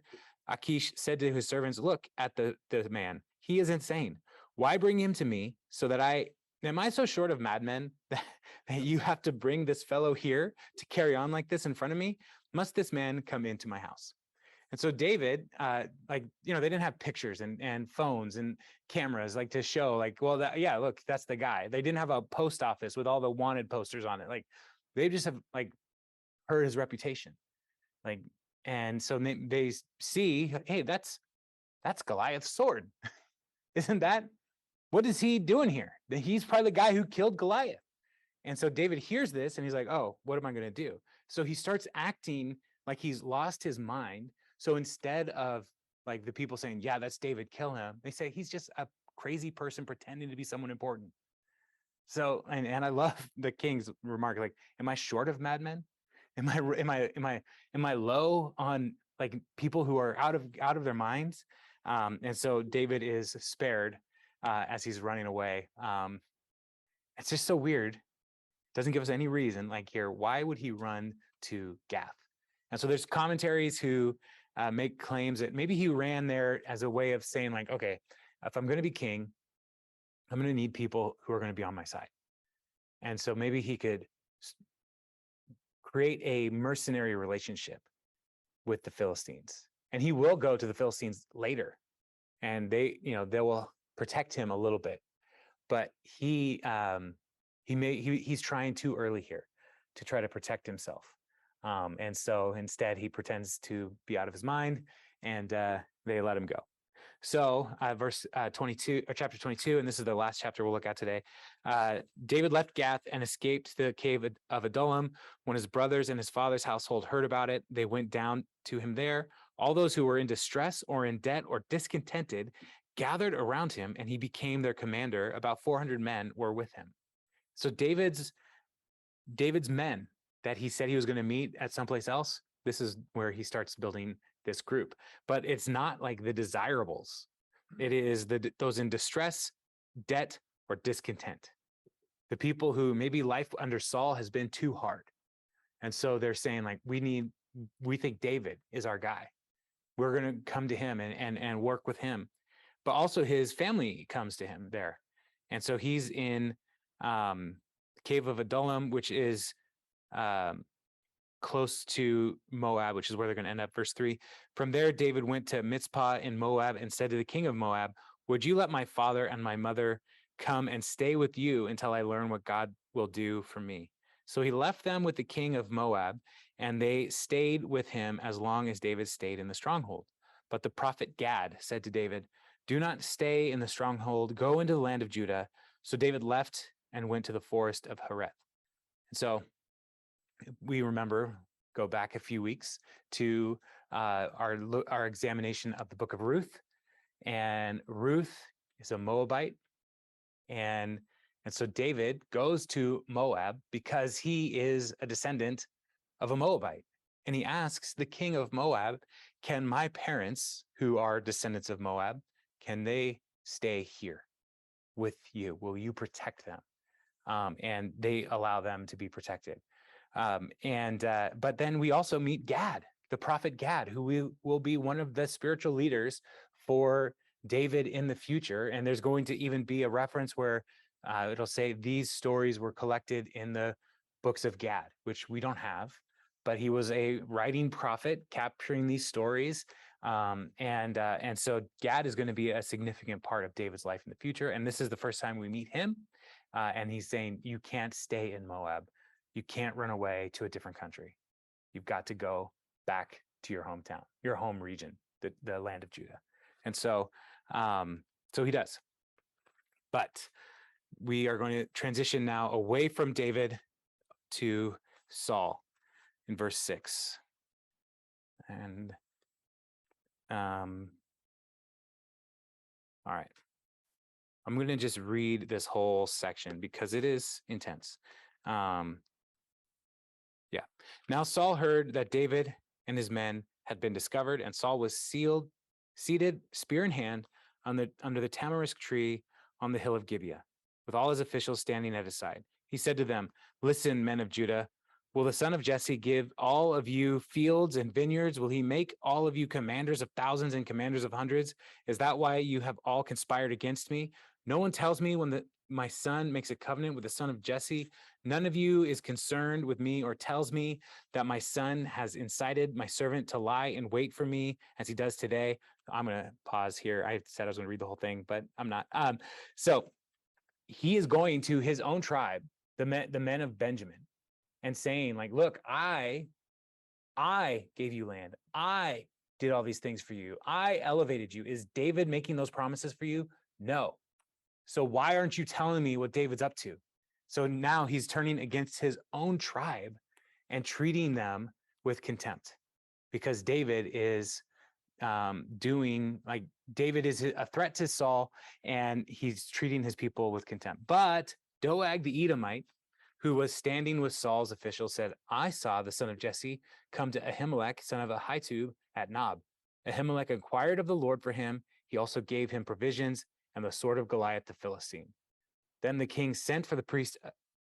Achish said to his servants, look at the man. He is insane. Why bring him to me so that I am I so short of madmen that you have to bring this fellow here to carry on like this in front of me? Must this man come into my house? And so David, they didn't have pictures and phones and cameras like to show like, well, yeah, look, that's the guy. They didn't have a post office with all the wanted posters on it. Like they just have like heard his reputation. Like, and so they see, hey, that's Goliath's sword. Isn't that, what is he doing here? He's probably the guy who killed Goliath. And so David hears this and he's like, oh, what am I going to do? So he starts acting like he's lost his mind. So instead of like the people saying, yeah, that's David, kill him, they say he's just a crazy person pretending to be someone important. So, and I love the king's remark, like, am I short of madmen? Am I low on like people who are out of their minds? And so David is spared as he's running away. It's just so weird. Doesn't give us any reason. Like here, why would he run to Gath? And so there's commentaries who make claims that maybe he ran there as a way of saying like, okay, if I'm going to be king, I'm going to need people who are going to be on my side. And so maybe he could create a mercenary relationship with the Philistines. And he will go to the Philistines later, and they will protect him a little bit. But he's trying too early here to try to protect himself. And so instead he pretends to be out of his mind, and they let him go. So verse 22, or chapter 22, and this is the last chapter we'll look at today. David left Gath and escaped the cave of Adullam. When his brothers and his father's household heard about it, they went down to him there. All those who were in distress or in debt or discontented gathered around him, and he became their commander. About 400 men were with him. So David's men that he said he was going to meet at someplace else, this is where he starts building this group. But it's not like the desirables. It is those in distress, debt, or discontent. The people who maybe life under Saul has been too hard. And so they're saying like, we think David is our guy. We're going to come to him and work with him. But also his family comes to him there. And so he's in cave of Adullam, which is close to Moab, which is where they're going to end up. Verse 3, from there, David went to Mizpah in Moab and said to the king of Moab, would you let my father and my mother come and stay with you until I learn what God will do for me? So he left them with the king of Moab, and they stayed with him as long as David stayed in the stronghold. But the prophet Gad said to David, do not stay in the stronghold, go into the land of Judah. So David left and went to the forest of Hereth. And so we remember, go back a few weeks to our examination of the book of Ruth. And Ruth is a Moabite. And so David goes to Moab because he is a descendant of a Moabite. And he asks the king of Moab, can my parents, who are descendants of Moab, can they stay here with you? Will you protect them? And they allow them to be protected. But then we also meet Gad, the prophet Gad, who will be one of the spiritual leaders for David in the future. And there's going to even be a reference where it'll say these stories were collected in the books of Gad, which we don't have, but he was a writing prophet capturing these stories. And so Gad is going to be a significant part of David's life in the future. And this is the first time we meet him. And he's saying, you can't stay in Moab. You can't run away to a different country. You've got to go back to your hometown, your home region, the land of Judah. And so he does. But we are going to transition now away from David to Saul in verse 6. And all right. I'm going to just read this whole section because it is intense. Now Saul heard that David and his men had been discovered, and Saul was seated, spear in hand, under the tamarisk tree on the hill of Gibeah, with all his officials standing at his side. He said to them, listen, men of Judah, will the son of Jesse give all of you fields and vineyards? Will he make all of you commanders of thousands and commanders of hundreds? Is that why you have all conspired against me? No one tells me when my son makes a covenant with the son of Jesse. None of you is concerned with me or tells me that my son has incited my servant to lie in wait for me as he does today. I'm going to pause here. I said I was going to read the whole thing, but I'm not. So he is going to his own tribe, the men of Benjamin, and saying, like, look, I gave you land. I did all these things for you. I elevated you. Is David making those promises for you? No. So why aren't you telling me what David's up to? So now he's turning against his own tribe and treating them with contempt, because David is David is a threat to Saul, and he's treating his people with contempt. But Doeg the Edomite, who was standing with Saul's officials, said, I saw the son of Jesse come to Ahimelech, son of Ahitub, at Nob. Ahimelech inquired of the Lord for him. He also gave him provisions and the sword of Goliath the Philistine. Then the king sent for the priest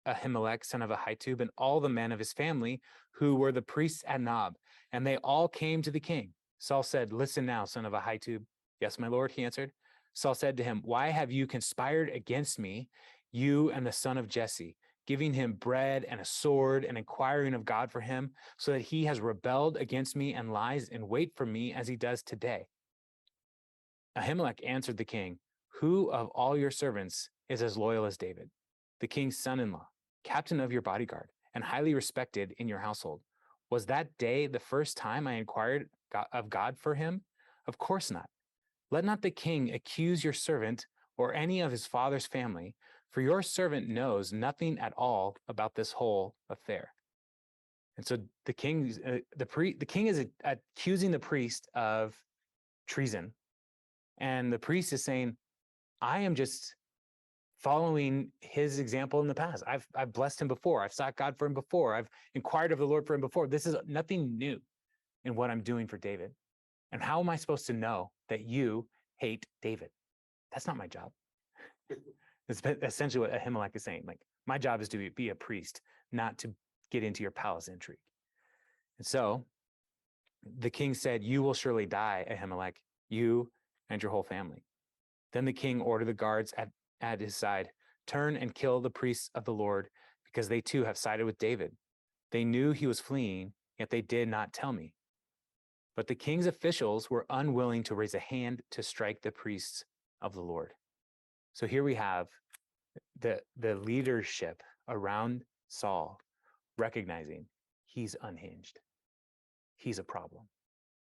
Ahimelech, son of Ahitub, and all the men of his family who were the priests at Nob, and they all came to the king. Saul said, listen now, son of Ahitub. Yes, my lord, he answered. Saul said to him, why have you conspired against me, you and the son of Jesse, giving him bread and a sword and inquiring of God for him, so that he has rebelled against me and lies in wait for me as he does today? Ahimelech answered the king, who of all your servants is as loyal as David, the king's son-in-law, captain of your bodyguard, and highly respected in your household? Was that day the first time I inquired of God for him? Of course not. Let not the king accuse your servant or any of his father's family, for your servant knows nothing at all about this whole affair. And so the king is accusing the priest of treason, and the priest is saying, I am just following his example in the past. I've blessed him before. I've sought God for him before. I've inquired of the Lord for him before. This is nothing new in what I'm doing for David. And how am I supposed to know that you hate David? That's not my job. It's essentially what Ahimelech is saying. Like, my job is to be a priest, not to get into your palace intrigue. And so the king said, you will surely die, Ahimelech, you and your whole family. Then the king ordered the guards at his side, turn and kill the priests of the Lord, because they too have sided with David. They knew he was fleeing, yet they did not tell me. But the king's officials were unwilling to raise a hand to strike the priests of the Lord. So here we have the leadership around Saul recognizing he's unhinged. He's a problem.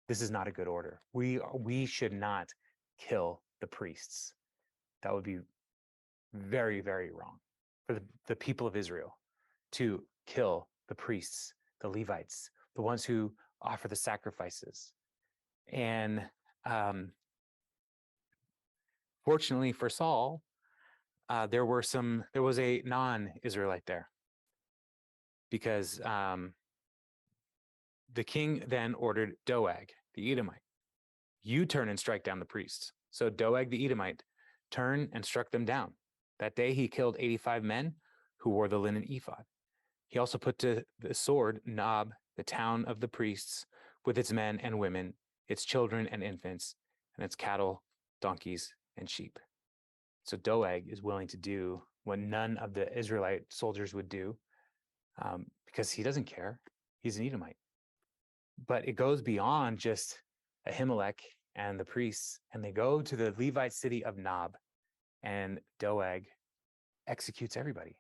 This is not a good order. We should not kill the priests. That would be very, very wrong for the people of Israel to kill the priests, the Levites, the ones who offer the sacrifices. And fortunately for Saul, there was a non-Israelite there, because the king then ordered Doeg, the Edomite, you turn and strike down the priests. So Doeg the Edomite turned and struck them down. That day he killed 85 men who wore the linen ephod. He also put to the sword Nob, the town of the priests, with its men and women, its children and infants, and its cattle, donkeys, and sheep. So Doeg is willing to do what none of the Israelite soldiers would do, because he doesn't care. He's an Edomite. But it goes beyond just Ahimelech and the priests, and they go to the Levite city of Nob, and Doeg executes everybody.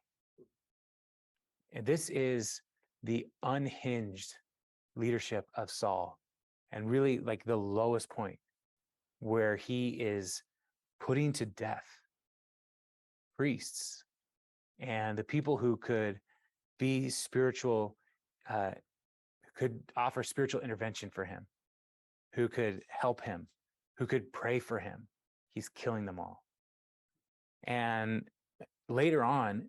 And this is the unhinged leadership of Saul, and really like the lowest point, where he is putting to death priests and the people who could be spiritual, could offer spiritual intervention for him, who could help him, who could pray for him. He's killing them all. And later on,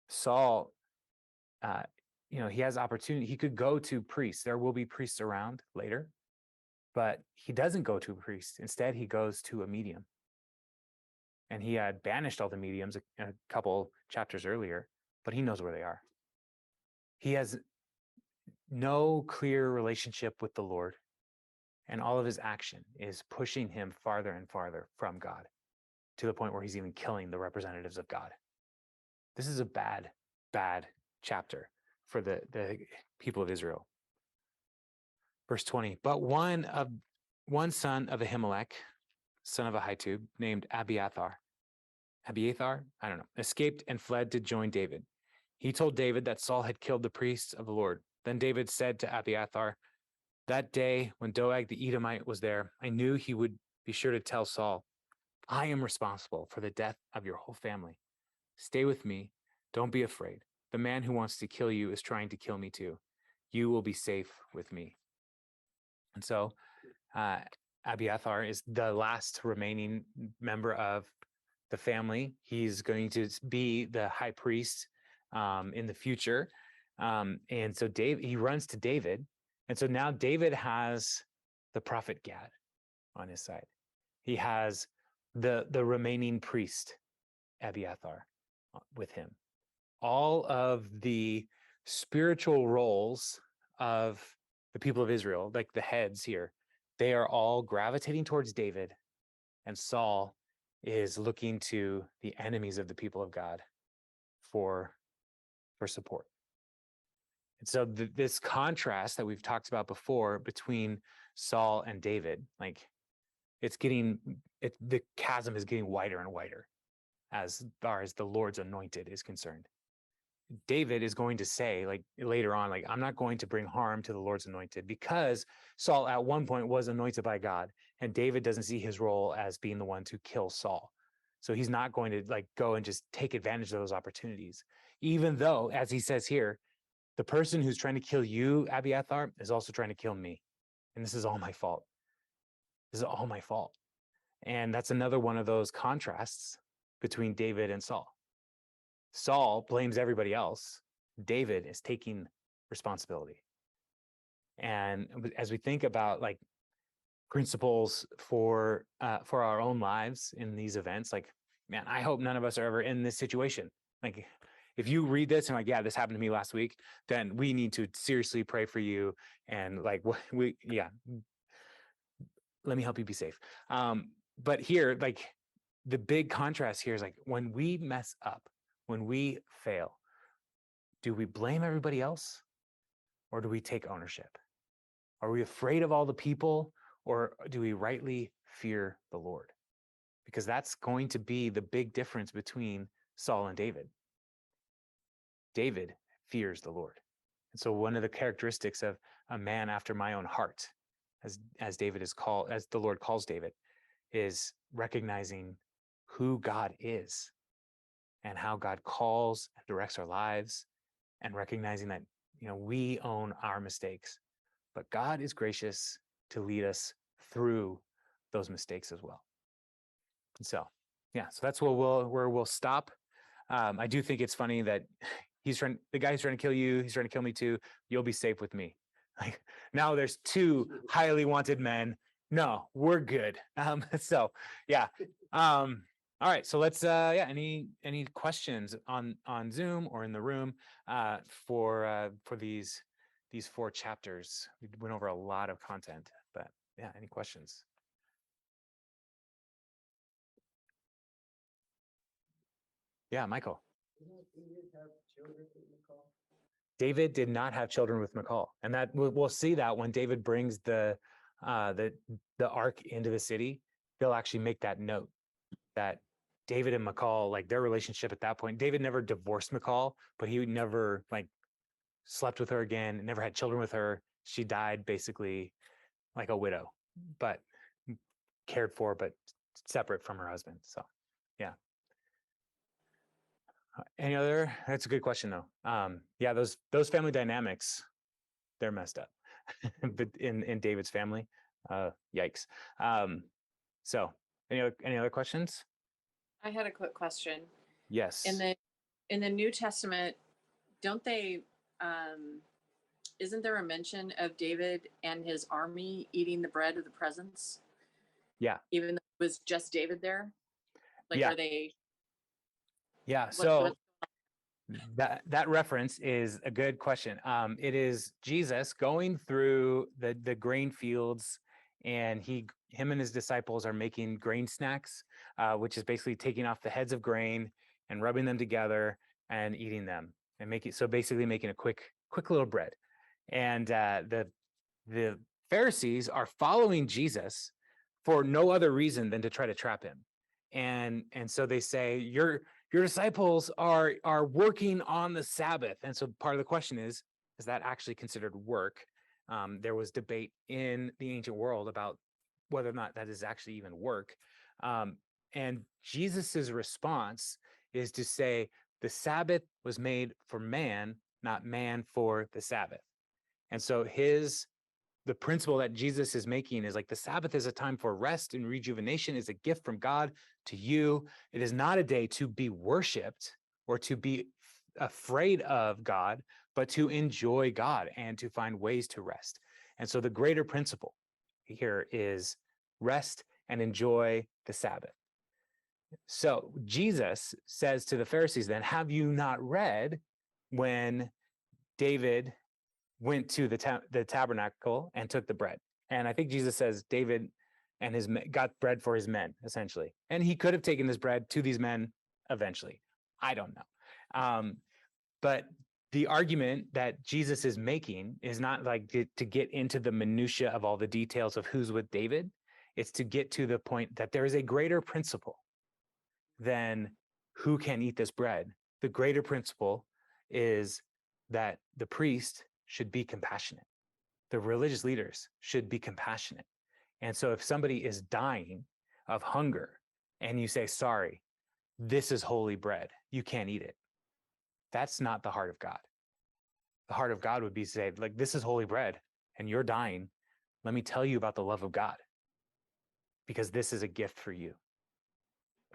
Saul, he has opportunity. He could go to priests. There will be priests around later, but he doesn't go to a priest. Instead, he goes to a medium. And he had banished all the mediums a couple chapters earlier, but he knows where they are. He has no clear relationship with the Lord, and all of his action is pushing him farther and farther from God, to the point where he's even killing the representatives of God. This is a bad, bad chapter for the people of Israel. Verse 20, but one son of Ahimelech, son of Ahitub, named Abiathar, I don't know, escaped and fled to join David. He told David that Saul had killed the priests of the Lord. Then David said to Abiathar, that day when Doeg the Edomite was there, I knew he would be sure to tell Saul, I am responsible for the death of your whole family. Stay with me. Don't be afraid. The man who wants to kill you is trying to kill me too. You will be safe with me. And so Abiathar is the last remaining member of the family. He's going to be the high priest in the future. And so he runs to David. And so now David has the prophet Gad on his side. He has the remaining priest, Abiathar, with him. All of the spiritual roles of the people of Israel, like the heads here, they are all gravitating towards David, and Saul is looking to the enemies of the people of God for support. And so this contrast that we've talked about before between Saul and David, like the chasm is getting wider and wider as far as the Lord's anointed is concerned. David is going to say, like later on, like, I'm not going to bring harm to the Lord's anointed, because Saul at one point was anointed by God, and David doesn't see his role as being the one to kill Saul. So he's not going to like go and just take advantage of those opportunities, even though, as he says here, the person who's trying to kill you, Abiathar, is also trying to kill me. And this is all my fault. This is all my fault. And that's another one of those contrasts between David and Saul. Saul blames everybody else. David is taking responsibility. And as we think about like principles for our own lives in these events, like, man, I hope none of us are ever in this situation. Like, if you read this and like, yeah, this happened to me last week, then we need to seriously pray for you. And like, let me help you be safe. But here, like, the big contrast here is like, when we mess up, when we fail, do we blame everybody else, or do we take ownership? Are we afraid of all the people, or do we rightly fear the Lord? Because that's going to be the big difference between Saul and David. David fears the Lord. And so one of the characteristics of a man after my own heart, as David is called, as the Lord calls David, is recognizing who God is and how God calls and directs our lives, and recognizing that, you know, we own our mistakes, but God is gracious to lead us through those mistakes as well. And so, yeah, so that's where we'll stop. I do think it's funny that the guy who's trying to kill you, he's trying to kill me too. You'll be safe with me. Like, now there's two highly wanted men. No, we're good. So yeah. All right, so let's any questions on Zoom or in the room for these 4 chapters? We went over a lot of content, but yeah, any questions? Yeah, Michael. David did not have children with Michal, and that we'll see that when David brings the ark into the city. They'll actually make that note that David and Michal, like their relationship at that point, David never divorced Michal, but he never like slept with her again, never had children with her. She died basically like a widow, but cared for, but separate from her husband. So yeah. Any other? That's a good question though. Yeah, those family dynamics, they're messed up. But in David's family, yikes. So any other questions? I had a quick question. Yes. In the New Testament, don't they isn't there a mention of David and his army eating the bread of the presence? Yeah. Even though it was just David there? Like, yeah. are they? Yeah. So that reference is a good question. It is Jesus going through the grain fields, and him and his disciples are making grain snacks, which is basically taking off the heads of grain and rubbing them together and eating them and basically making a quick little bread. And the Pharisees are following Jesus for no other reason than to try to trap him. And so they say, your disciples are working on the Sabbath. And so part of the question is that actually considered work? There was debate in the ancient world about whether or not that is actually even work. And Jesus's response is to say, the Sabbath was made for man, not man for the Sabbath. And so the principle that Jesus is making is like the Sabbath is a time for rest and rejuvenation, is a gift from God to you. It is not a day to be worshiped or to be afraid of God, but to enjoy God and to find ways to rest. And so the greater principle here is rest and enjoy the Sabbath. So Jesus says to the Pharisees then, have you not read when David went to the tabernacle and took the bread? And I think Jesus says David and got bread for his men, essentially. And he could have taken this bread to these men eventually. I don't know. But the argument that Jesus is making is not like to get into the minutia of all the details of who's with David. It's to get to the point that there is a greater principle than who can eat this bread. The greater principle is that the priest should be compassionate. The religious leaders should be compassionate. And so if somebody is dying of hunger and you say, sorry, this is holy bread, you can't eat it, that's not the heart of God. The heart of God would be to say, like, this is holy bread and you're dying. Let me tell you about the love of God, because this is a gift for you,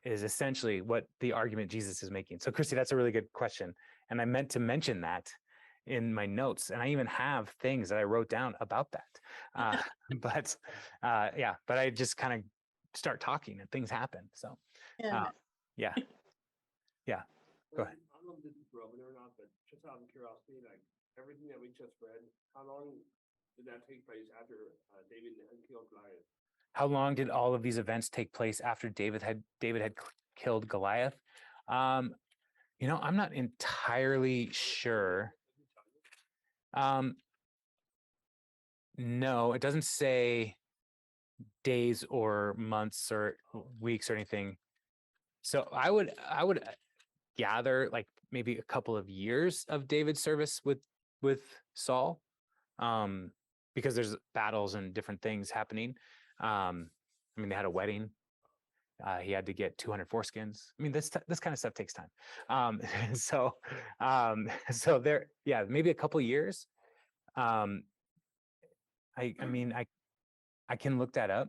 is essentially what the argument Jesus is making. So Christy, that's a really good question. And I meant to mention that in my notes, and I even have things that I wrote down about that. But I just kind of start talking and things happen. So yeah. Go ahead. I don't know if this is relevant or not, but just out of curiosity, like everything that we just read, how long did that take place after David had killed Goliath? How long did all of these events take place after David had killed Goliath? I'm not entirely sure. No, it doesn't say days or months or weeks or anything. So I would gather like maybe a couple of years of David's service with Saul, because there's battles and different things happening. They had a wedding. He had to get 200 foreskins. This kind of stuff takes time. So there, yeah, maybe a couple of years. I can look that up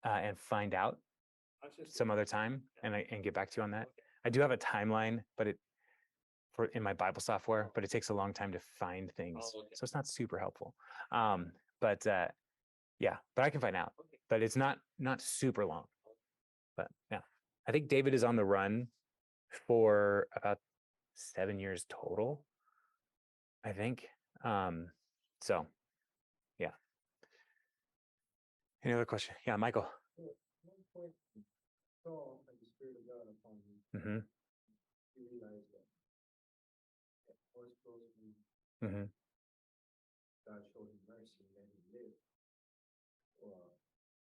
and find out some other time and get back to you on that. I do have a timeline, but in my Bible software, but it takes a long time to find things. So it's not super helpful. But I can find out, but it's not super long. But yeah, I think David is on the run for about 7 years total, I think. So yeah. Any other question? Yeah, Michael. At one point, Saul had the Spirit of God upon him. Mm-hmm. He realized that was supposed to be God showed him mercy and let him live.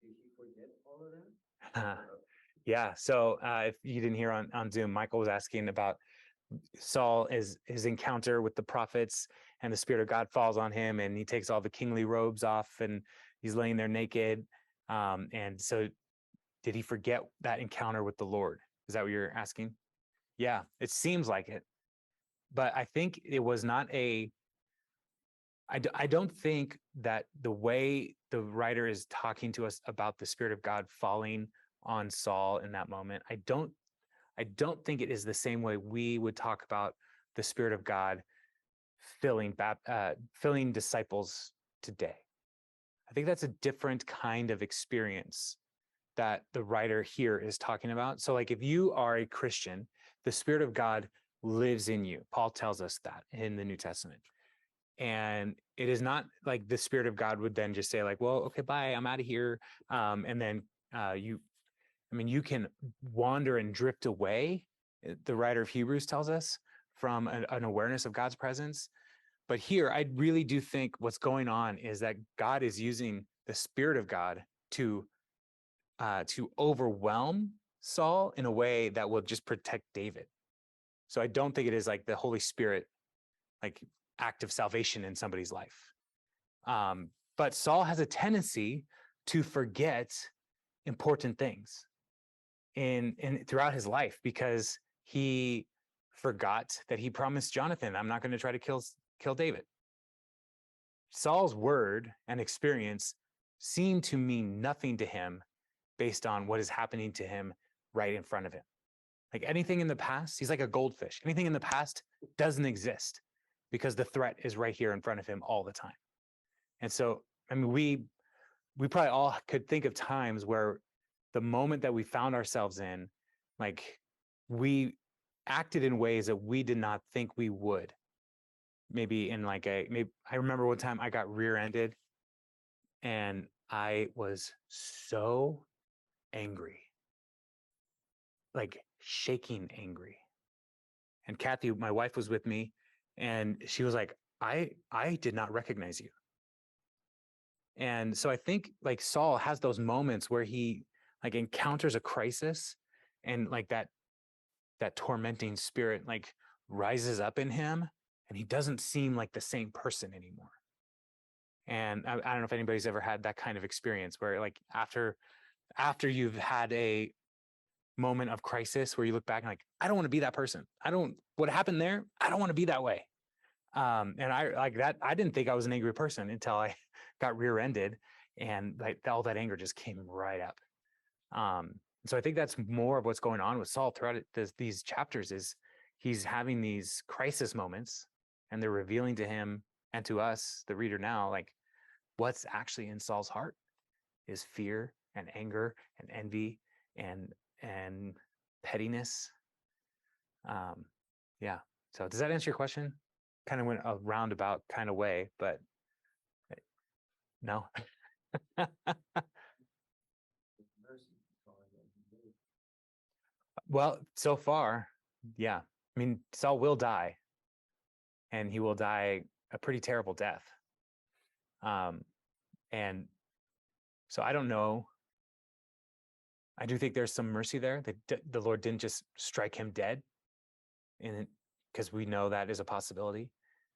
Did he forget all of that? Yeah. So if you didn't hear on Zoom, Michael was asking about Saul, his encounter with the prophets, and the Spirit of God falls on him and he takes all the kingly robes off and he's laying there naked. And so did he forget that encounter with the Lord? Is that what you're asking? Yeah, it seems like it. But I think it was not I don't think that the way the writer is talking to us about the Spirit of God falling on Saul in that moment, I don't think it is the same way we would talk about the Spirit of God filling disciples today. I think that's a different kind of experience that the writer here is talking about. So like if you are a Christian, the Spirit of God lives in you. Paul tells us that in the New Testament. And it is not like the Spirit of God would then just say like, well, okay, bye, I'm out of here. And then you can wander and drift away the writer of Hebrews tells us, from an awareness of God's presence. But here, I really do think what's going on is that God is using the Spirit of God to overwhelm Saul in a way that will just protect David. So I don't think it is like the Holy Spirit, like act of salvation in somebody's life. But Saul has a tendency to forget important things in throughout his life, because he forgot that he promised Jonathan, I'm not going to try to kill David. Saul's word and experience seem to mean nothing to him based on what is happening to him right in front of him. Like anything in the past, he's like a goldfish. Anything in the past doesn't exist because the threat is right here in front of him all the time. And so, I mean, we probably all could think of times where the moment that we found ourselves in, like, we acted in ways that we did not think we would. Maybe I remember one time I got rear-ended and I was so angry, like shaking angry. And Kathy, my wife, was with me, and she was like, I did not recognize you. And so I think like Saul has those moments where he like encounters a crisis, and like that tormenting spirit like rises up in him, and he doesn't seem like the same person anymore. And I don't know if anybody's ever had that kind of experience where like after you've had a moment of crisis where you look back and like, I don't want to be that person. What happened there, I don't want to be that way. And I like that. I didn't think I was an angry person until I got rear-ended, and like all that anger just came right up. So I think that's more of what's going on with Saul throughout these chapters, is he's having these crisis moments, and they're revealing to him and to us, the reader now, like what's actually in Saul's heart is fear and anger and envy and pettiness. Yeah. So does that answer your question? Kind of went a roundabout kind of way, but no. Well, so far, yeah. I mean, Saul will die, and he will die a pretty terrible death. And so I don't know. I do think there's some mercy there, that the Lord didn't just strike him dead, and because we know that is a possibility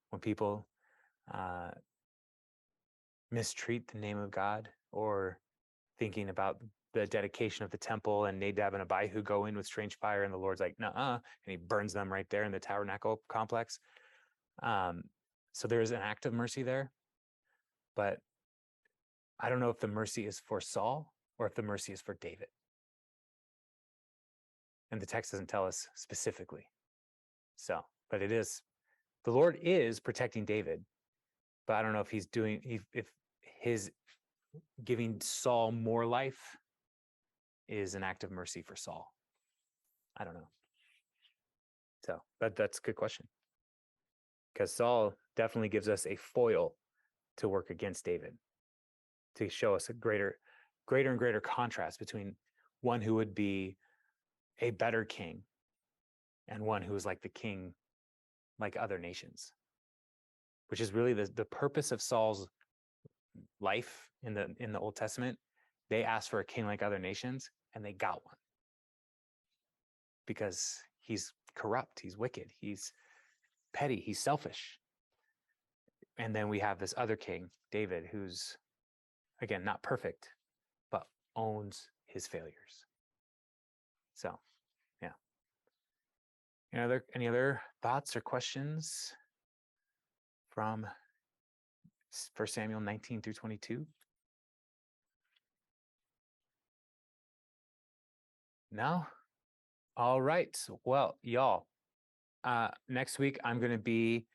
when people mistreat the name of God, or thinking about the dedication of the temple, and Nadab and Abihu go in with strange fire, and the Lord's like, nuh-uh, and he burns them right there in the tabernacle complex. So there is an act of mercy there, but I don't know if the mercy is for Saul or if the mercy is for David. And the text doesn't tell us specifically. So, but it is, the Lord is protecting David, but I don't know if he's doing, if his giving Saul more life is an act of mercy for Saul. I don't know. So, but that's a good question, because Saul definitely gives us a foil to work against David, to show us a greater and greater contrast between one who would be a better king and one who is like the king like other nations, which is really the purpose of Saul's life in the Old Testament. They asked for a king like other nations, and they got one, because he's corrupt, he's wicked, he's petty, he's selfish. And then we have this other king, David, who's, again, not perfect, but owns his failures. So, yeah. Any other thoughts or questions from 1 Samuel 19 through 22? No? All right. Well, y'all, next week I'm going to be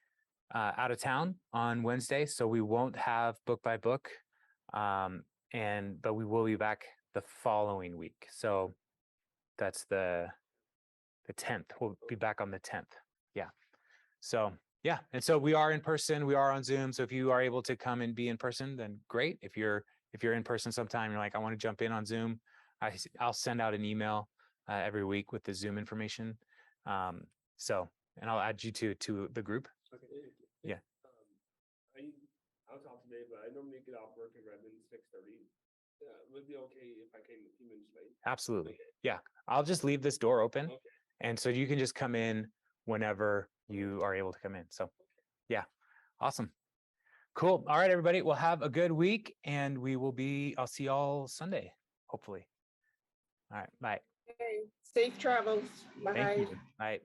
out of town on Wednesday, so we won't have book by book, but we will be back the following week. So that's the 10th. We'll be back on the 10th. Yeah. So yeah, and so we are in person. We are on Zoom. So if you are able to come and be in person, then great. If you're in person sometime, you're like, I want to jump in on Zoom, I'll send out an email every week with the Zoom information. So, and I'll add you to the group. Okay. Yeah. I was off today, but I normally get off work at Redmond 6:30. Would it be okay if I came a few minutes late? Absolutely. Okay. Yeah. I'll just leave this door open. Okay. And so you can just come in whenever you are able to come in. So yeah, awesome. Cool. All right, everybody. Well, have a good week and I'll see y'all Sunday, hopefully. All right. Bye. Okay, safe travels. Bye. Thank you. Bye.